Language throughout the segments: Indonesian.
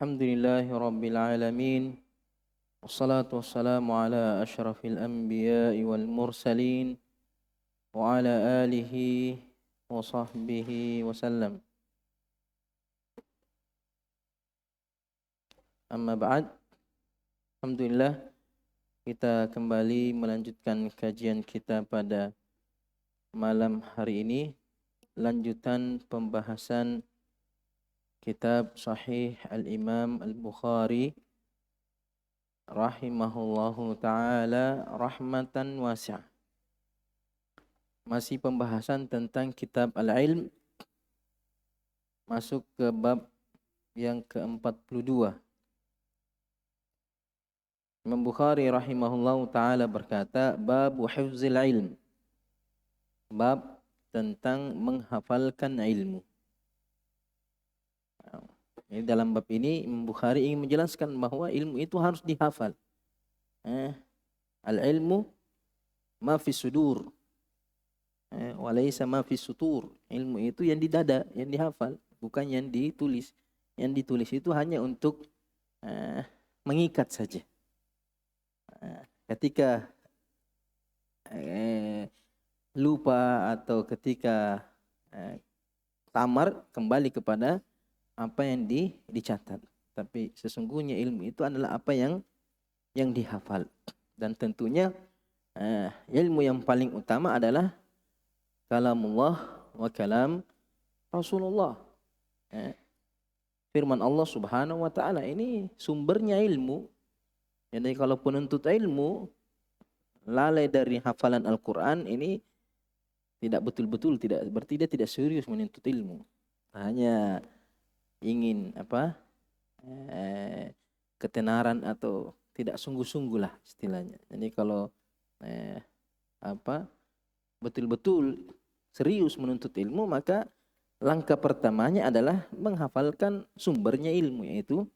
Alhamdulillahi Rabbil Alamin. Wassalatu wassalamu ala ashrafil anbiya'i wal mursalin wa ala alihi wa sahbihi wasallam. Amma ba'd. Alhamdulillah kita kembali melanjutkan kajian kita pada malam hari ini. Lanjutan pembahasan kitab Sahih Al-Imam Al-Bukhari rahimahullahu ta'ala rahmatan wasi'ah. Masih pembahasan tentang kitab Al-Ilm, masuk ke bab yang ke-42. Imam Bukhari rahimahullahu ta'ala berkata, Babu hifzil ilm, bab tentang menghafalkan ilmu. Jadi dalam bab ini Imam Bukhari ingin menjelaskan bahwa ilmu itu harus dihafal. Al-ilmu ma fi sudur, walaysa ma fi sutur. Ilmu itu yang di dada, yang dihafal, bukan yang ditulis. Yang ditulis itu hanya untuk mengikat saja. Ketika lupa atau ketika tamar, kembali kepada apa yang dicatat. Tapi sesungguhnya ilmu itu adalah apa yang dihafal. Dan tentunya ilmu yang paling utama adalah kalamullah wa kalam Rasulullah. Firman Allah Subhanahu wa ta'ala ini sumbernya ilmu. Jadi kalau penuntut ilmu lalai dari hafalan Al-Quran, ini tidak betul-betul, berarti dia tidak serius menuntut ilmu. Hanya ingin ketenaran atau tidak sungguh-sungguh lah istilahnya. Jadi kalau betul-betul serius menuntut ilmu, maka langkah pertamanya adalah menghafalkan sumbernya ilmu, yaitu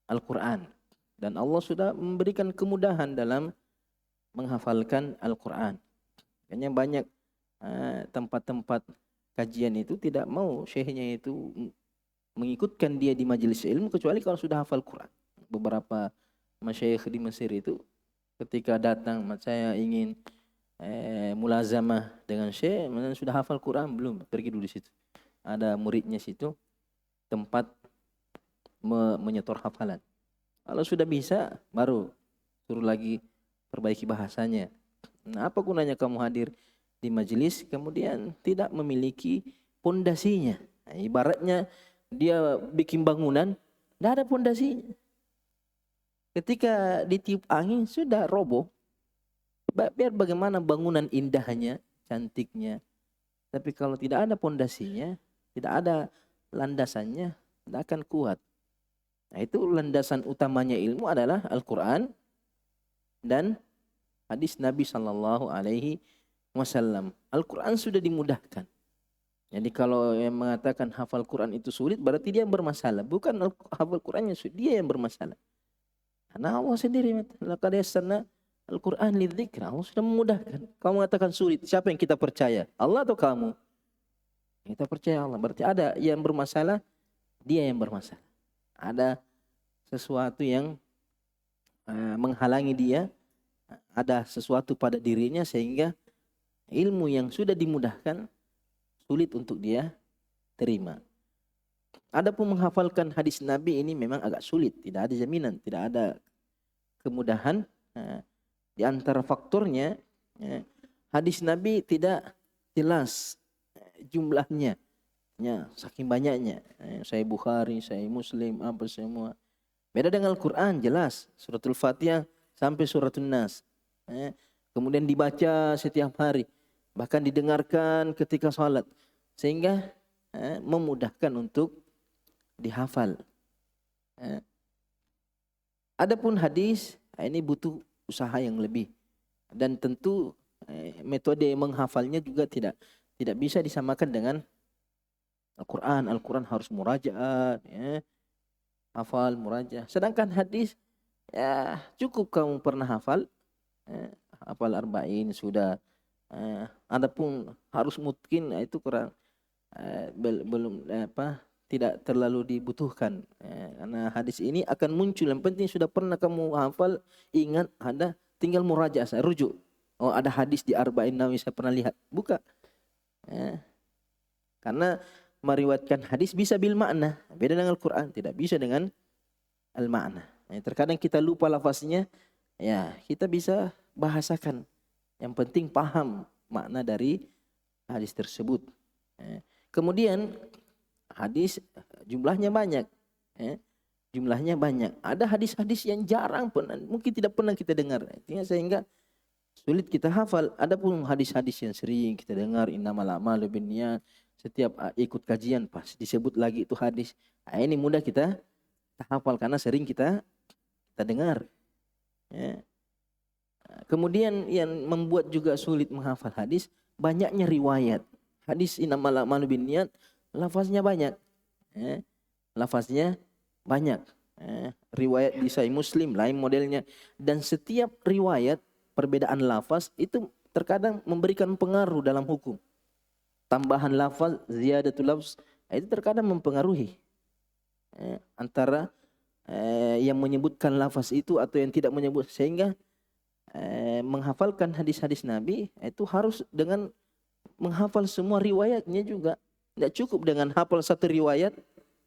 Al-Quran. Dan Allah sudah memberikan kemudahan dalam menghafalkan Al-Quran. Makanya banyak tempat-tempat kajian itu tidak mau syekhnya itu mengikutkan dia di majelis ilmu kecuali kalau sudah hafal Quran. Beberapa masyayikh di Mesir itu ketika datang, saya ingin mulazamah dengan syekh, sudah hafal Quran belum? Pergi dulu di situ. Ada muridnya situ, tempat menyetor hafalan. Kalau sudah bisa, baru suruh lagi perbaiki bahasanya. Nah, apa gunanya kamu hadir di majelis kemudian tidak memiliki pondasinya? Nah, ibaratnya dia bikin bangunan, tidak ada pondasinya. Ketika ditiup angin sudah roboh. Biar bagaimana bangunan indahnya, cantiknya, tapi kalau tidak ada pondasinya, tidak ada landasannya, tidak akan kuat. Nah, itu landasan utamanya ilmu adalah Al-Quran dan hadis Nabi Sallallahu Alaihi Wasallam. Al-Quran sudah dimudahkan. Jadi kalau yang mengatakan hafal Quran itu sulit, berarti dia yang bermasalah. Bukan hafal Qurannya sulit, dia yang bermasalah. Karena Allah sendiri, laqad yassarna Al-Quran lidzikr, Allah sudah memudahkan. Kamu mengatakan sulit, siapa yang kita percaya? Allah atau kamu? Kita percaya Allah. Berarti ada yang bermasalah, dia yang bermasalah. Ada sesuatu yang menghalangi dia, ada sesuatu pada dirinya sehingga ilmu yang sudah dimudahkan sulit untuk dia terima. Adapun menghafalkan hadis Nabi ini memang agak sulit, tidak ada jaminan, tidak ada kemudahan. Di antara faktornya, hadis Nabi tidak jelas jumlahnya, saking banyaknya. Sahih Bukhari, Sahih Muslim, apa semua. Beda dengan Al-Quran, jelas. Suratul Fatihah sampai Suratul Nas. Kemudian dibaca setiap hari, bahkan didengarkan ketika sholat, sehingga memudahkan untuk dihafal. Adapun hadis, ini butuh usaha yang lebih, dan tentu metode menghafalnya juga tidak bisa disamakan dengan Al-Quran. Al-Quran harus murajaat, hafal murajaah. Sedangkan hadis, ya cukup kamu pernah hafal, hafal arba'in sudah. Adapun harus mungkin itu kurang, belum tidak terlalu dibutuhkan. Karena hadis ini akan muncul. Yang penting sudah pernah kamu hafal, ingat, ada, tinggal murajaah, rujuk. Oh, ada hadis di Arba'in Nawawi saya pernah lihat. Buka. Ya. Karena meriwayatkan hadis bisa bil makna. Beda dengan Al-Quran. Tidak bisa dengan al-makna. Terkadang kita lupa lafaznya. Ya, kita bisa bahasakan. Yang penting paham makna dari hadis tersebut. Kemudian hadis jumlahnya banyak. Jumlahnya banyak. Ada hadis-hadis yang jarang pernah, mungkin tidak pernah kita dengar. Sehingga sulit kita hafal. Adapun hadis-hadis yang sering kita dengar, innamal a'malu binniyat, setiap ikut kajian pas disebut lagi itu hadis. Ini mudah kita hafal karena sering kita dengar. Ya. Kemudian yang membuat juga sulit menghafal hadis, banyaknya riwayat. Hadis innamal a'malu binniyat, lafaznya banyak. Lafaznya banyak. Riwayat di Sahih Muslim lain modelnya. Dan setiap riwayat perbedaan lafaz itu terkadang memberikan pengaruh dalam hukum. Tambahan lafaz, ziyadatul lafz, itu terkadang mempengaruhi antara yang menyebutkan lafaz itu atau yang tidak menyebut. Sehingga menghafalkan hadis-hadis Nabi itu harus dengan menghafal semua riwayatnya juga. Tidak cukup dengan hafal satu riwayat,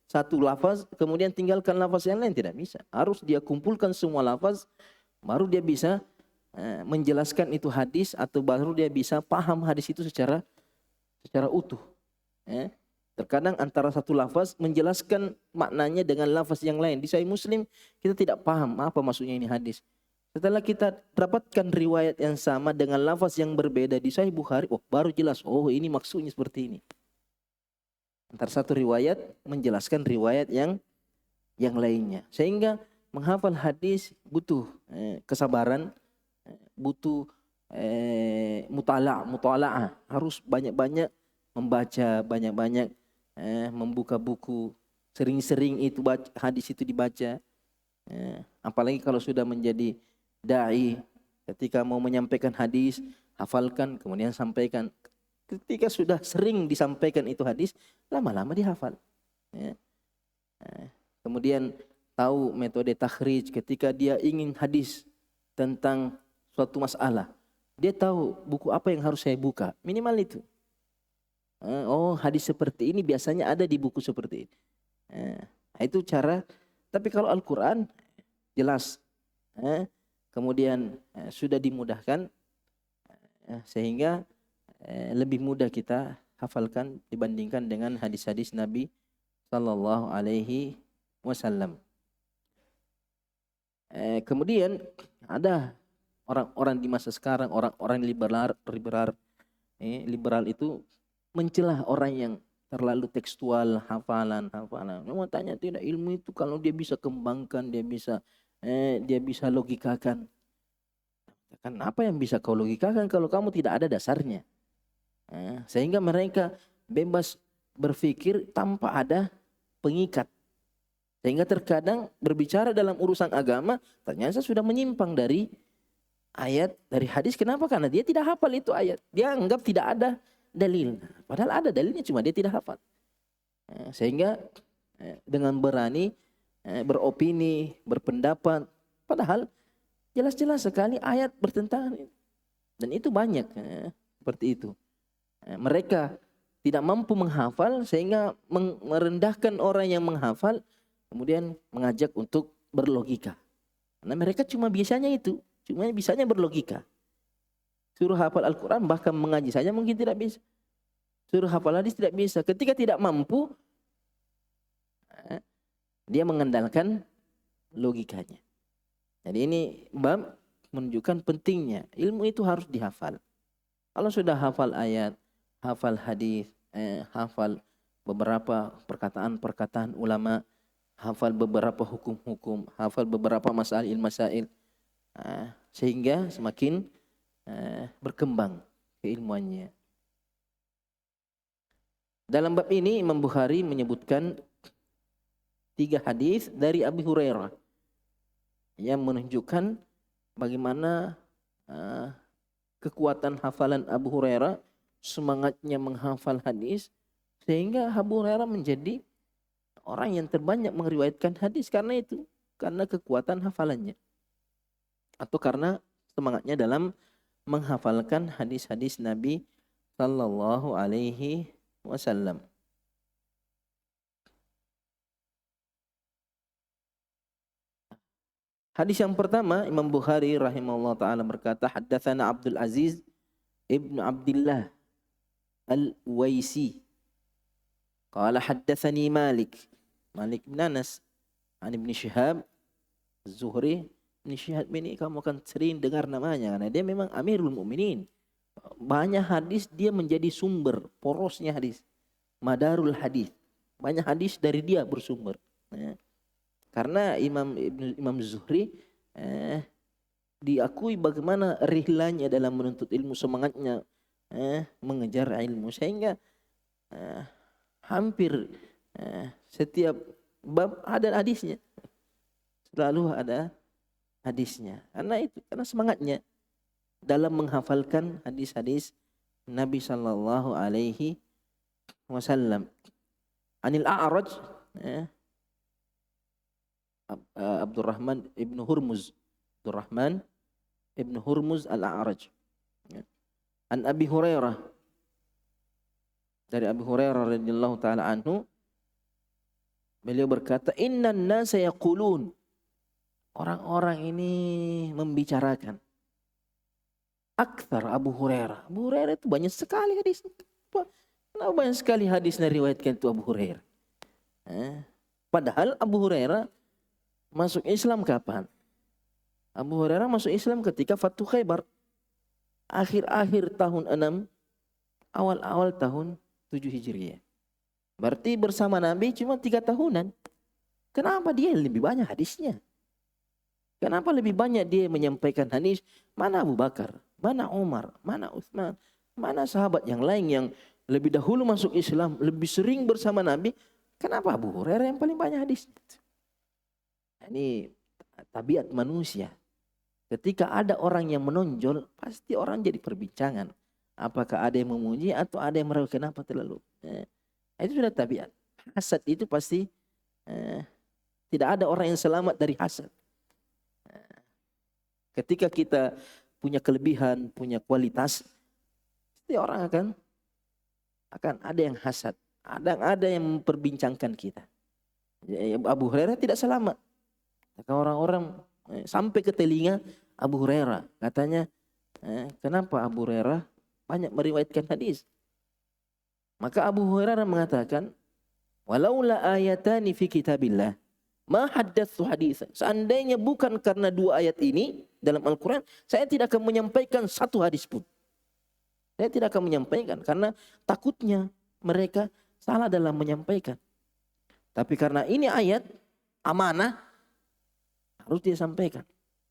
satu lafaz, kemudian tinggalkan lafaz yang lain. Tidak bisa. Harus dia kumpulkan semua lafaz, baru dia bisa menjelaskan itu hadis, atau baru dia bisa paham hadis itu secara utuh. Terkadang antara satu lafaz menjelaskan maknanya dengan lafaz yang lain. Di Sahih Muslim kita tidak paham apa maksudnya ini hadis. Setelah kita dapatkan riwayat yang sama dengan lafaz yang berbeda di Sahih Bukhari, baru jelas, ini maksudnya seperti ini. Antara satu riwayat menjelaskan riwayat yang lainnya. Sehingga menghafal hadis butuh kesabaran, butuh mutala'ah. Harus banyak-banyak membaca, banyak-banyak membuka buku. Sering-sering itu hadis itu dibaca. Apalagi kalau sudah menjadi da'i, ketika mau menyampaikan hadis, hafalkan, kemudian sampaikan. Ketika sudah sering disampaikan itu hadis, lama-lama dihafal. Kemudian tahu metode takhrij. Ketika dia ingin hadis tentang suatu masalah, dia tahu buku apa yang harus saya buka. Minimal itu. Hadis seperti ini biasanya ada di buku seperti ini. Itu cara. Tapi kalau Al-Quran jelas. Kemudian sudah dimudahkan sehingga lebih mudah kita hafalkan dibandingkan dengan hadis-hadis Nabi Sallallahu Alaihi Wasallam. Kemudian ada orang-orang di masa sekarang, orang-orang liberal itu mencelah orang yang terlalu tekstual, hafalan. Memang tanya tidak, ilmu itu kalau dia bisa kembangkan, dia bisa logikakan. Kan apa yang bisa kau logikakan kalau kamu tidak ada dasarnya? Sehingga mereka bebas berpikir tanpa ada pengikat. Sehingga terkadang berbicara dalam urusan agama ternyata sudah menyimpang dari ayat, dari hadis. Kenapa? Karena dia tidak hafal itu ayat. Dia anggap tidak ada dalil. Padahal ada dalilnya, cuma dia tidak hafal. Sehingga dengan berani beropini, berpendapat. Padahal jelas-jelas sekali ayat bertentangan. Dan itu banyak seperti itu. Mereka tidak mampu menghafal sehingga merendahkan orang yang menghafal, kemudian mengajak untuk berlogika. Karena mereka cuma bisanya itu, cuma bisanya berlogika. Suruh hafal Al-Quran bahkan mengaji saja mungkin tidak bisa. Suruh hafal hadis tidak bisa. Ketika tidak mampu, dia mengandalkan logikanya. Jadi ini bab menunjukkan pentingnya ilmu itu harus dihafal. Kalau sudah hafal ayat, hafal hadis, hafal beberapa perkataan-perkataan ulama, hafal beberapa hukum-hukum, hafal beberapa masail, sehingga semakin berkembang keilmuannya. Dalam bab ini Imam Bukhari menyebutkan 3 hadis dari Abu Hurairah yang menunjukkan bagaimana kekuatan hafalan Abu Hurairah, semangatnya menghafal hadis, sehingga Abu Hurairah menjadi orang yang terbanyak meriwayatkan hadis karena itu, karena kekuatan hafalannya atau karena semangatnya dalam menghafalkan hadis-hadis Nabi sallallahu alaihi wasallam. Hadis yang pertama, Imam Bukhari rahimahullah taala berkata, haddatsana Abdul Aziz ibnu Abdullah Al-Uwaisi. Qala haddatsani Malik bin Anas an Ibnu Syihab Az-Zuhri. Ibnu Syihab ini kamu akan sering dengar namanya karena dia memang Amirul Mukminin. Banyak hadis dia menjadi sumber porosnya hadis. Madarul hadis. Banyak hadis dari dia bersumber. Karena Imam Zuhri diakui bagaimana rihlanya dalam menuntut ilmu, semangatnya mengejar ilmu, sehingga hampir setiap bab ada hadisnya, selalu ada hadisnya. Karena semangatnya dalam menghafalkan hadis-hadis Nabi sallallahu alaihi wasallam. Anil A'raj, Abdurrahman ibnu Hurmuz Al-A'raj. An Abi Hurairah, dari Abi Hurairah radhiyallahu taala anhu, beliau berkata, innan nasa yaqulun, orang-orang ini membicarakan, aktsar Abu Hurairah itu banyak sekali hadis. Kenapa banyak sekali hadis yang diriwayatkan itu Abu Hurairah? Padahal Abu Hurairah masuk Islam kapan? Abu Hurairah masuk Islam ketika Fathu Khaybar. Akhir-akhir tahun 6, awal-awal tahun 7 Hijriah. Berarti bersama Nabi cuma 3 tahunan. Kenapa dia lebih banyak hadisnya? Kenapa lebih banyak dia menyampaikan hadis? Mana Abu Bakar? Mana Umar? Mana Utsman? Mana sahabat yang lain yang lebih dahulu masuk Islam, lebih sering bersama Nabi? Kenapa Abu Hurairah yang paling banyak hadisnya? Ini tabiat manusia. Ketika ada orang yang menonjol, pasti orang jadi perbincangan. Apakah ada yang memuji atau ada yang meragukan, kenapa terlalu. Itu sudah tabiat. Hasad itu pasti tidak ada orang yang selamat dari hasad. Ketika kita punya kelebihan, punya kualitas, pasti orang akan ada yang hasad. Ada yang memperbincangkan kita. Abu Hurairah tidak selamat. Maka orang-orang sampai ke telinga Abu Hurairah. Katanya, kenapa Abu Hurairah banyak meriwayatkan hadis? Maka Abu Hurairah mengatakan, walaula ayatani fi kitabillah ma haddatsu haditsan. Seandainya bukan karena 2 ayat ini dalam Al-Quran, saya tidak akan menyampaikan 1 hadis pun. Saya tidak akan menyampaikan karena takutnya mereka salah dalam menyampaikan. Tapi karena ini ayat amanah, harus dia sampaikan.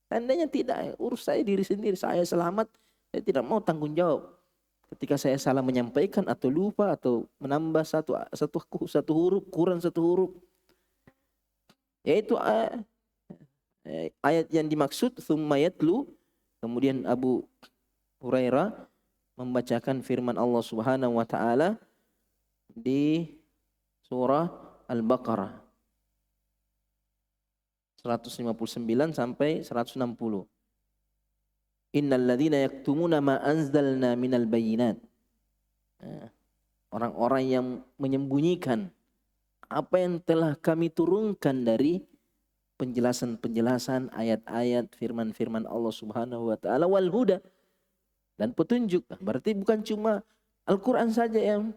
Seandainya tidak, urus saya diri sendiri, saya selamat, saya tidak mau tanggung jawab. Ketika saya salah menyampaikan atau lupa atau menambah satu huruf, kurang 1 huruf. Yaitu ayat yang dimaksud, tsumma yatlu, kemudian Abu Hurairah membacakan firman Allah Subhanahu wa taala di surah Al-Baqarah 159 sampai 160. Innal ladzina yaktumuna ma anzalna minal bayyinat. Orang-orang yang menyembunyikan apa yang telah kami turunkan dari penjelasan-penjelasan ayat-ayat firman-firman Allah Subhanahu wa taala wal huda, dan petunjuk. Berarti bukan cuma Al-Qur'an saja yang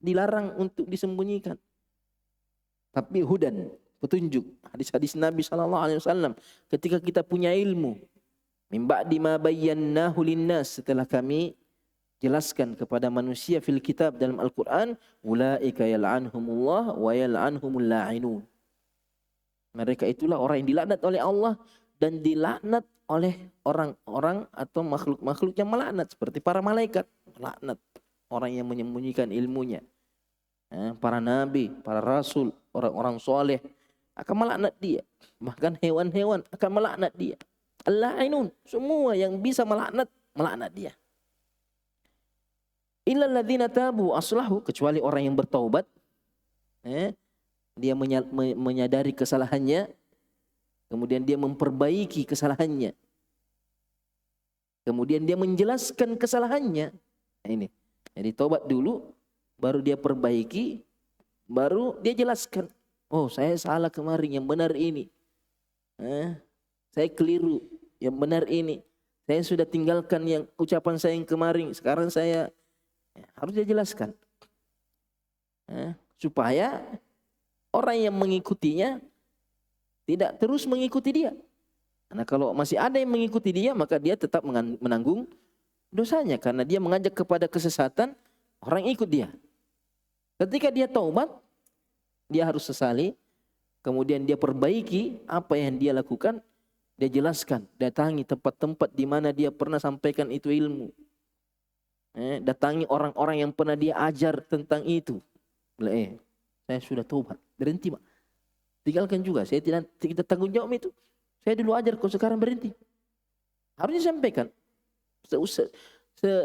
dilarang untuk disembunyikan, tapi hudan, petunjuk, hadis-hadis Nabi sallallahu alaihi wasallam. Ketika kita punya ilmu, min ba'di ma bayyanahu linnas, setelah kami jelaskan kepada manusia fil kitab, dalam Al-Qur'an, ulaika yal'anhumullah wa yal'anhumul la'inun. Mereka itulah orang yang dilaknat oleh Allah dan dilaknat oleh orang-orang atau makhluk-makhluk yang melaknat, seperti para malaikat melaknat orang yang menyembunyikan ilmunya. Para nabi, para rasul, orang-orang soleh akan melaknat dia. Bahkan hewan-hewan akan melaknat dia. Al-la'inun, semua yang bisa melaknat dia. Illal ladzina tabu aslahu, kecuali orang yang bertaubat, dia menyadari kesalahannya, kemudian dia memperbaiki kesalahannya, kemudian dia menjelaskan kesalahannya. Nah, ini. Jadi tobat dulu, baru dia perbaiki, baru dia jelaskan. Oh, saya salah kemarin, yang benar ini. Saya keliru, yang benar ini. Saya sudah tinggalkan yang ucapan saya yang kemarin, sekarang saya harus dia jelaskan. Supaya orang yang mengikutinya tidak terus mengikuti dia. Karena kalau masih ada yang mengikuti dia, maka dia tetap menanggung dosanya. Karena dia mengajak kepada kesesatan, orang ikut dia. Ketika dia taubat, dia harus sesali, kemudian dia perbaiki apa yang dia lakukan, dia jelaskan, datangi tempat-tempat di mana dia pernah sampaikan itu ilmu. Datangi orang-orang yang pernah dia ajar tentang itu. Saya sudah taubat, berhenti Pak. Tinggalkan juga, saya tidak tanggung jawab itu. Saya dulu ajar, kok sekarang berhenti. Harus disampaikan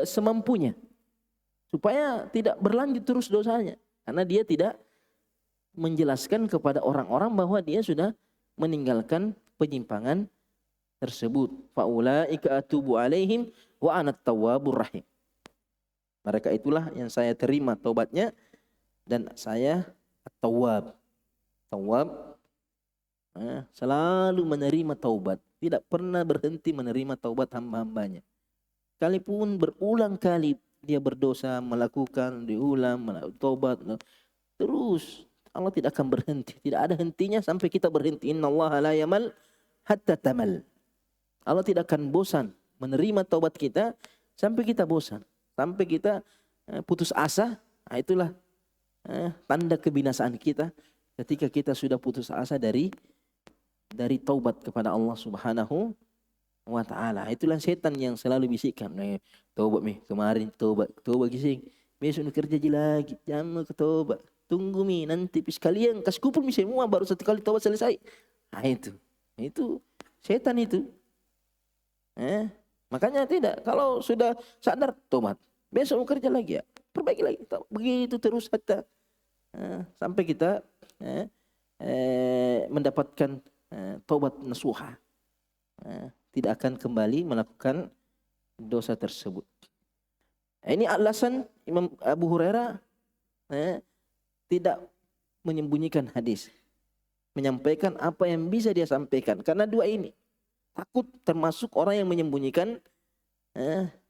semampunya, supaya tidak berlanjut terus dosanya. Karena dia tidak menjelaskan kepada orang-orang bahwa dia sudah meninggalkan penyimpangan tersebut. Faulaika atubu alaihim wa ana tawwabur rahim. Mereka itulah yang saya terima taubatnya dan saya at-tawwab. Tawwab selalu menerima taubat, tidak pernah berhenti menerima taubat hamba-hambanya. Sekalipun berulang kali dia berdosa, melakukan, diulang, taubat, terus Allah tidak akan berhenti. Tidak ada hentinya sampai kita berhenti. Innallaha la yamal hatta tamal. Allah tidak akan bosan menerima taubat kita sampai kita bosan. Sampai kita putus asa. Nah, itulah tanda kebinasaan kita ketika kita sudah putus asa dari taubat kepada Allah Subhanahu wa ta'ala. Itulah setan yang selalu bisikkan. Taubat kemarin taubat gising. Besok kerja lagi, jangan ke taubat. Tunggu nanti sekalian kas kupul semua baru satu kali taubat selesai. Nah itu setan itu. Makanya tidak, kalau sudah sadar taubat, besok mau kerja lagi ya, perbaiki lagi. Begitu terus hatta sampai kita mendapatkan taubat nasuha. Tidak akan kembali melakukan dosa tersebut. Ini alasan Imam Abu Hurairah tidak menyembunyikan hadis, menyampaikan apa yang bisa dia sampaikan. Karena dua ini, takut termasuk orang yang menyembunyikan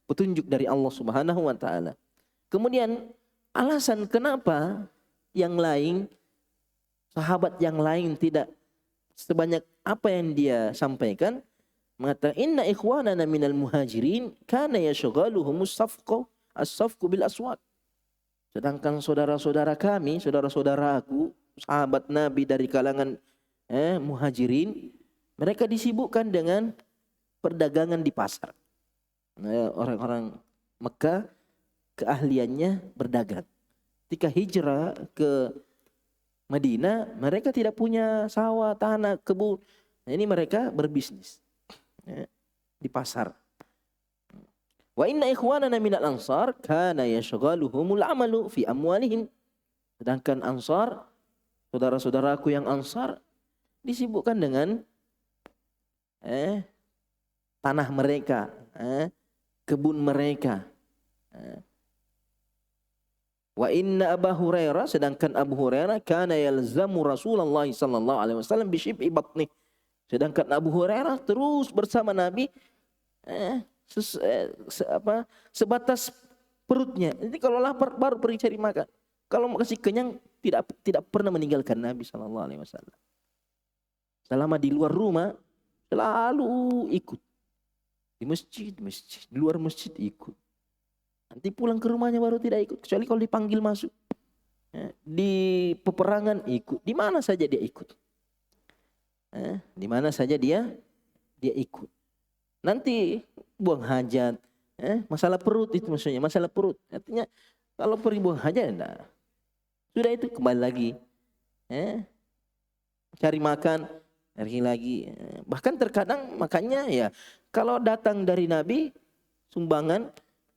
petunjuk dari Allah Subhanahu wa ta'ala. Kemudian alasan kenapa yang lain, sahabat yang lain tidak sebanyak apa yang dia sampaikan, mengatakan inna ikhwanana minal muhajirin kana yashghaluhumus as-safqu bil aswaq. Sedangkan saudara-saudara kami, saudara-saudaraku, sahabat Nabi dari kalangan muhajirin, mereka disibukkan dengan perdagangan di pasar. Orang-orang Mekah keahliannya berdagang. Ketika hijrah ke Madinah, mereka tidak punya sawah, tanah, kebun. Ini mereka berbisnis di pasar. Wa inna ikhwanana minal ansar kana yashghaluhumul amalu fi amwalihim. Sedangkan Ansar, saudara-saudaraku yang Ansar, disibukkan dengan tanah mereka, kebun mereka. Wa inna Abu Hurairah, sedangkan Abu Hurairah kana yalzamu Rasulullah sallallahu alaihi wasallam bi shib'i batnih. Sedangkan Abu Hurairah terus bersama Nabi sebatas perutnya. Jadi kalau lapar baru pergi cari makan. Kalau masih kenyang tidak pernah meninggalkan Nabi sallallahu alaihi wasallam. Selama di luar rumah selalu ikut. Di masjid, di luar masjid ikut. Nanti pulang ke rumahnya baru tidak ikut, kecuali kalau dipanggil masuk. Di peperangan ikut, di mana saja dia ikut. Di mana saja dia ikut. Nanti buang hajat, masalah perut itu maksudnya, masalah perut. Artinya kalau pergi buang hajat, nah, sudah itu kembali lagi, cari makan, cari lagi. Bahkan terkadang makannya ya, kalau datang dari Nabi sumbangan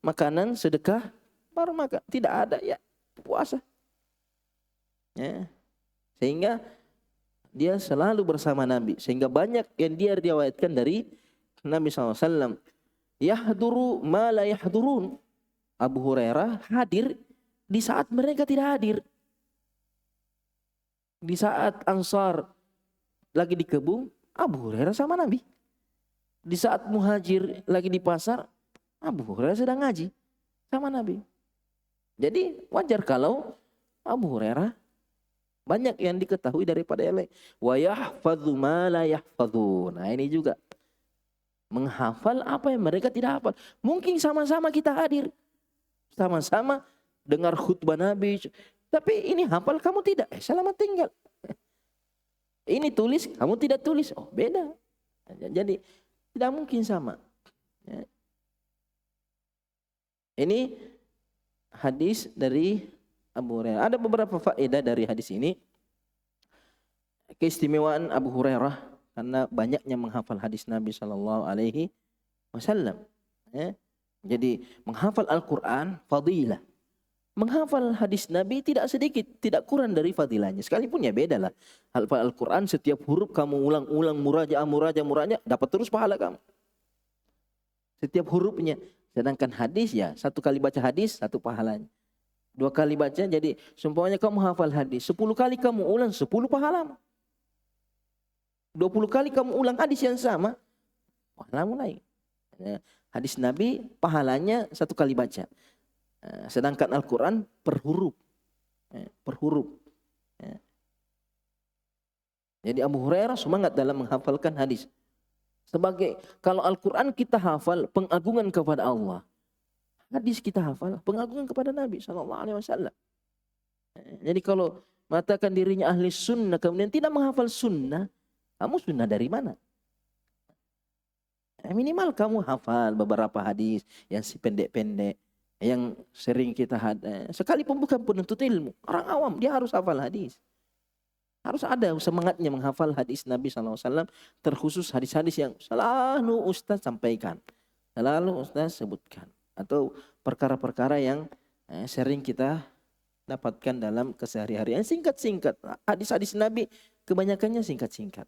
makanan sedekah baru makan, tidak ada ya puasa. Sehingga dia selalu bersama Nabi. Sehingga banyak yang dia riwayatkan dari Nabi SAW. Yahduru ma la yahdurun. Abu Hurairah hadir di saat mereka tidak hadir. Di saat Ansar lagi di kebun, Abu Hurairah sama Nabi. Di saat Muhajir lagi di pasar, Abu Hurairah sedang ngaji sama Nabi. Jadi wajar kalau Abu Hurairah banyak yang diketahui daripada yang lain. Wa yahfadzu ma la yahfadzun. Nah, ini juga menghafal apa yang mereka tidak hafal. Mungkin sama-sama kita hadir, sama-sama dengar khutbah Nabi, tapi ini hafal kamu tidak. Selamat tinggal. Ini tulis, kamu tidak tulis. Oh, beda. Jadi tidak mungkin sama. Ini hadis dari Abu Hurairah. Ada beberapa faedah dari hadis ini. Keistimewaan Abu Hurairah karena banyaknya menghafal hadis Nabi Shallallahu Alaihi Wasallam. Jadi menghafal Al-Quran fadilah. Menghafal hadis Nabi tidak sedikit, tidak kurang dari fadilahnya. Sekalipun ya beda lah. Hafal Al-Quran setiap huruf kamu ulang-ulang murajaah, dapat terus pahala kamu. Setiap hurufnya. Sedangkan hadis ya, satu kali baca hadis, satu pahalanya. 2 kali baca, jadi seumpamanya kamu hafal hadis. 10 kali kamu ulang, 10 pahala. 20 kali kamu ulang hadis yang sama, pahalamu naik. Hadis Nabi pahalanya 1 kali baca. Sedangkan Al-Quran per huruf. Per huruf. Jadi Abu Hurairah semangat dalam menghafalkan hadis. Sebagai kalau Al-Quran kita hafal pengagungan kepada Allah. Hadis kita hafal pengagungan kepada Nabi SAW. Jadi kalau mengatakan dirinya ahli sunnah kemudian tidak menghafal sunnah, kamu sunnah dari mana? Minimal kamu hafal beberapa hadis yang si pendek-pendek, yang sering kita sekalipun bukan penuntut ilmu, orang awam dia harus hafal hadis. Harus ada semangatnya menghafal hadis Nabi SAW, terkhusus hadis-hadis yang selalu Ustaz sampaikan, selalu Ustaz sebutkan. Atau perkara-perkara yang sering kita dapatkan dalam keseharian singkat-singkat. Hadis-hadis Nabi kebanyakannya singkat-singkat.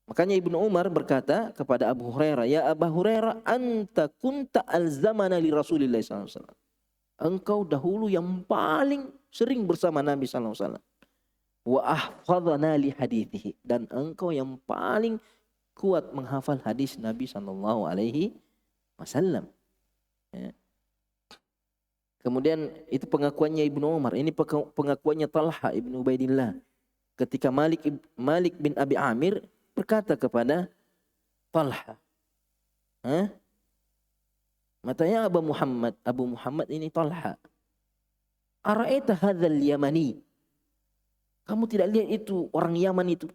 Makanya Ibnu Umar berkata kepada Abu Hurairah, ya Abu Hurairah, anta kunta alzamana li Rasulillah SAW. Engkau dahulu yang paling sering bersama Nabi SAW. Wa ahfadhana li hadithihi, dan engkau yang paling kuat menghafal hadis Nabi sallallahu alaihi wasallam. Kemudian itu pengakuannya Ibnu Umar, ini pengakuannya Talha ibnu Ubaidillah. Ketika Malik bin Abi Amir berkata kepada Talha, matanya Abu Muhammad ini Talha, ara'aita hadzal Yamani, kamu tidak lihat itu orang Yaman itu?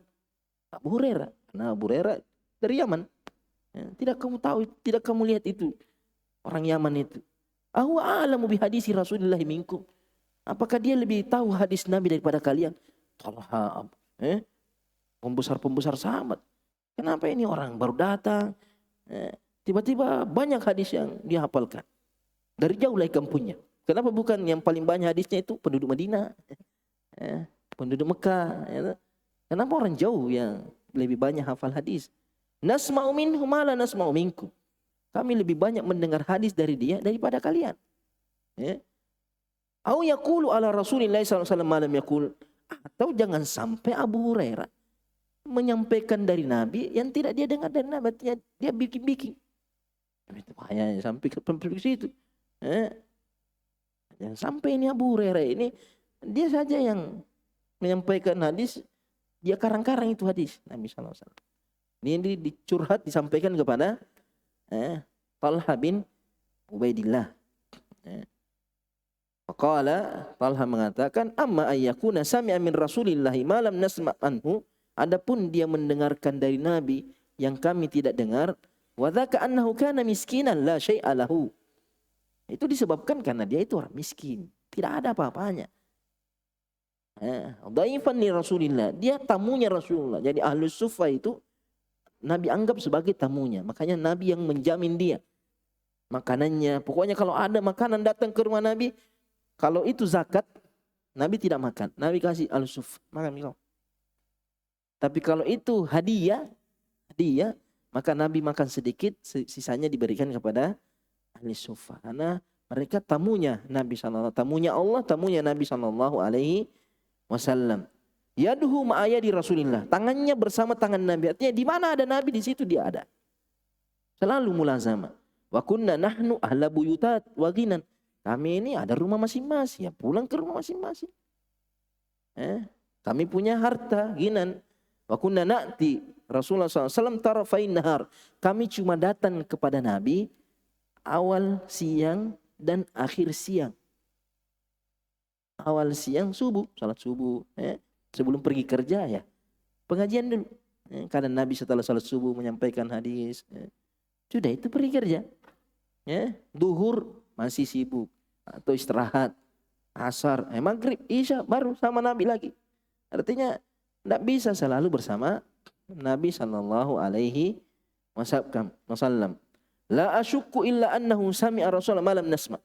Abu Hurairah. Nah, Abu Hurairah dari Yaman. Tidak kamu tahu, tidak kamu lihat itu orang Yaman itu? Ahu a'lamu bihadisi Rasulullah minkum. Apakah dia lebih tahu hadis Nabi daripada kalian? Talha, pembesar-pembesar sahabat. Kenapa ini orang baru datang? Tiba-tiba banyak hadis yang dia hafalkan. Dari jauh lah kampungnya. Kenapa bukan yang paling banyak hadisnya itu penduduk Madinah? Penduduk Mekah. Kenapa orang jauh yang lebih banyak hafal hadis? Nasma'u minhum ma la nasma'u minkum. Kami lebih banyak mendengar hadis dari dia daripada kalian. Au yaqulu ala Rasulillah sallallahu alaihi wasallam ma lam yaqul. Atau jangan sampai Abu Hurairah menyampaikan dari Nabi yang tidak dia dengar dari Nabi, dia bikin-bikin. Itu bahaya sampai ke situ. Jangan sampai ini Abu Hurairah ini dia saja yang menyampaikan hadis, dia karang-karang itu hadis Nabi SAW. Ini dicurhat disampaikan kepada Talha bin Ubaidillah. Faqala, Talha mengatakan, amma ayyakuna sami'a min Rasulillahi ma lam nasma' anhu, adapun dia mendengarkan dari Nabi yang kami tidak dengar, wa dzaka annahu kana miskinan la syai'a lahu. Itu disebabkan karena dia itu orang miskin, tidak ada apa-apanya. Dhaifan li Rasulillah, dia tamunya Rasulullah. Jadi Ahlus Suffah itu Nabi anggap sebagai tamunya. Makanya Nabi yang menjamin dia makanannya. Pokoknya kalau ada makanan datang ke rumah Nabi, kalau itu zakat, Nabi tidak makan. Nabi kasih al-suf, makan kau. Tapi kalau itu hadiah, maka Nabi makan sedikit, sisanya diberikan kepada ahli sufa. Karena mereka tamunya Nabi SAW, tamunya Allah, tamunya Nabi SAW. Yaduhu ma'ayadi Rasulillah, tangannya bersama tangan Nabi. Artinya di mana ada Nabi, di situ dia ada. Selalu mulazama. Wa kunna nahnu ahla buyutat wa ghinan. Kami ini ada rumah masing-masing, ya pulang ke rumah masing-masing. Kami punya harta, ginan. Wa kunna na'ti Rasulullah SAW tarafain nahar. Kami cuma datang kepada Nabi awal siang dan akhir siang. Awal siang subuh, salat subuh. Sebelum pergi kerja ya pengajian dulu. Kadang Nabi setelah salat subuh menyampaikan hadis. Sudah itu pergi kerja. Duhur masih sibuk atau istirahat. Asar, maghrib, isya baru sama Nabi lagi. Artinya tidak bisa selalu bersama Nabi sallallahu alaihi wasallam. La asyukku illa annahu sami'a Rasulullah malam nasma.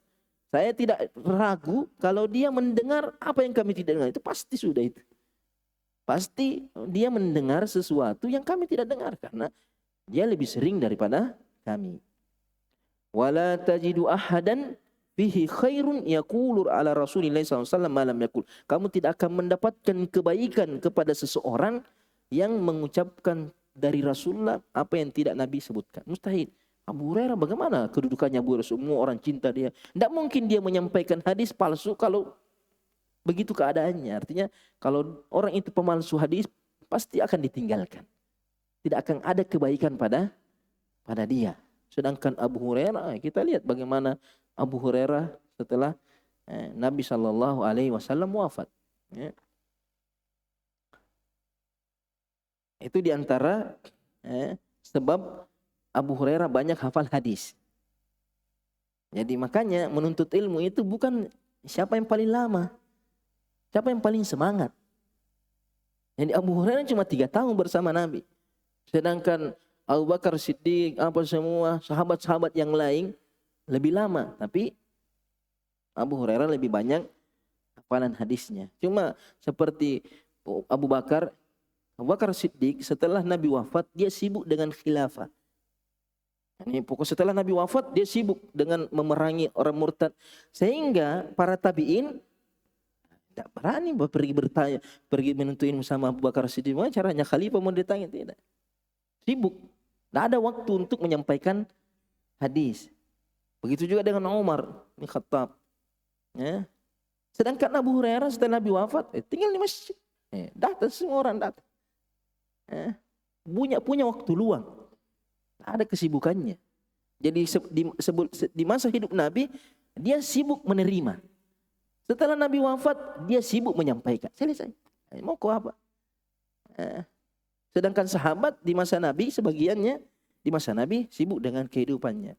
Saya tidak ragu kalau dia mendengar apa yang kami tidak dengar. Itu pasti sudah itu. Pasti dia mendengar sesuatu yang kami tidak dengar karena dia lebih sering daripada kami. Wala tajidu ahadan fihi khairun yaqulu ala Rasulillah SAW malam yaqul. Kamu tidak akan mendapatkan kebaikan kepada seseorang yang mengucapkan dari Rasulullah apa yang tidak Nabi sebutkan. Mustahil. Abu Hurairah bagaimana kedudukannya Abu Hurairah? Semua orang cinta dia. Tidak mungkin dia menyampaikan hadis palsu kalau begitu keadaannya. Artinya kalau orang itu pemalsu hadis pasti akan ditinggalkan. Tidak akan ada kebaikan pada dia. Sedangkan Abu Hurairah, kita lihat bagaimana Abu Hurairah setelah Nabi Shallallahu Alaihi Wasallam wafat. Itu diantara sebab Abu Hurairah banyak hafal hadis. Jadi makanya menuntut ilmu itu bukan siapa yang paling lama, siapa yang paling semangat. Jadi Abu Hurairah cuma 3 tahun bersama Nabi. Sedangkan Abu Bakar Siddiq, apa semua sahabat-sahabat yang lain lebih lama, tapi Abu Hurairah lebih banyak hafalan hadisnya. Cuma seperti Abu Bakar Siddiq setelah Nabi wafat dia sibuk dengan khilafah. Ini pokok setelah Nabi wafat dia sibuk dengan memerangi orang murtad sehingga para tabi'in tidak berani pergi bertanya, pergi menuntut ilmu sama Abu Bakar Siddiq. Bagaimana caranya khalifah mau ditanya? Tidak. Sibuk. Tidak ada waktu untuk menyampaikan hadis. Begitu juga dengan Umar bin Khattab. Sedangkan Abu Hurairah setelah Nabi wafat tinggal di masjid. Datang semua orang datang. Punya waktu luang. Ada kesibukannya. Jadi di masa hidup Nabi dia sibuk menerima. Setelah Nabi wafat dia sibuk menyampaikan. Selesai. Mau kau apa? Sedangkan sahabat di masa Nabi sebagiannya di masa Nabi sibuk dengan kehidupannya.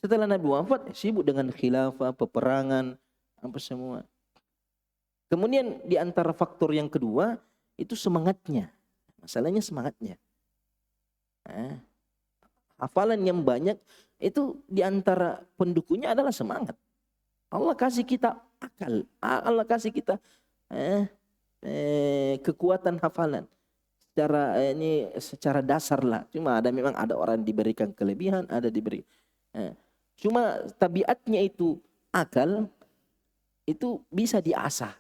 Setelah Nabi wafat sibuk dengan khilafah, peperangan, apa semua. Kemudian di antara faktor yang kedua itu semangatnya. Masalahnya semangatnya. Hafalan yang banyak itu di antara pendukungnya adalah semangat. Allah kasih kita akal, Allah kasih kita kekuatan hafalan. Secara dasar lah. Cuma memang ada orang diberikan kelebihan, ada diberi. Cuma tabiatnya itu akal itu bisa diasah,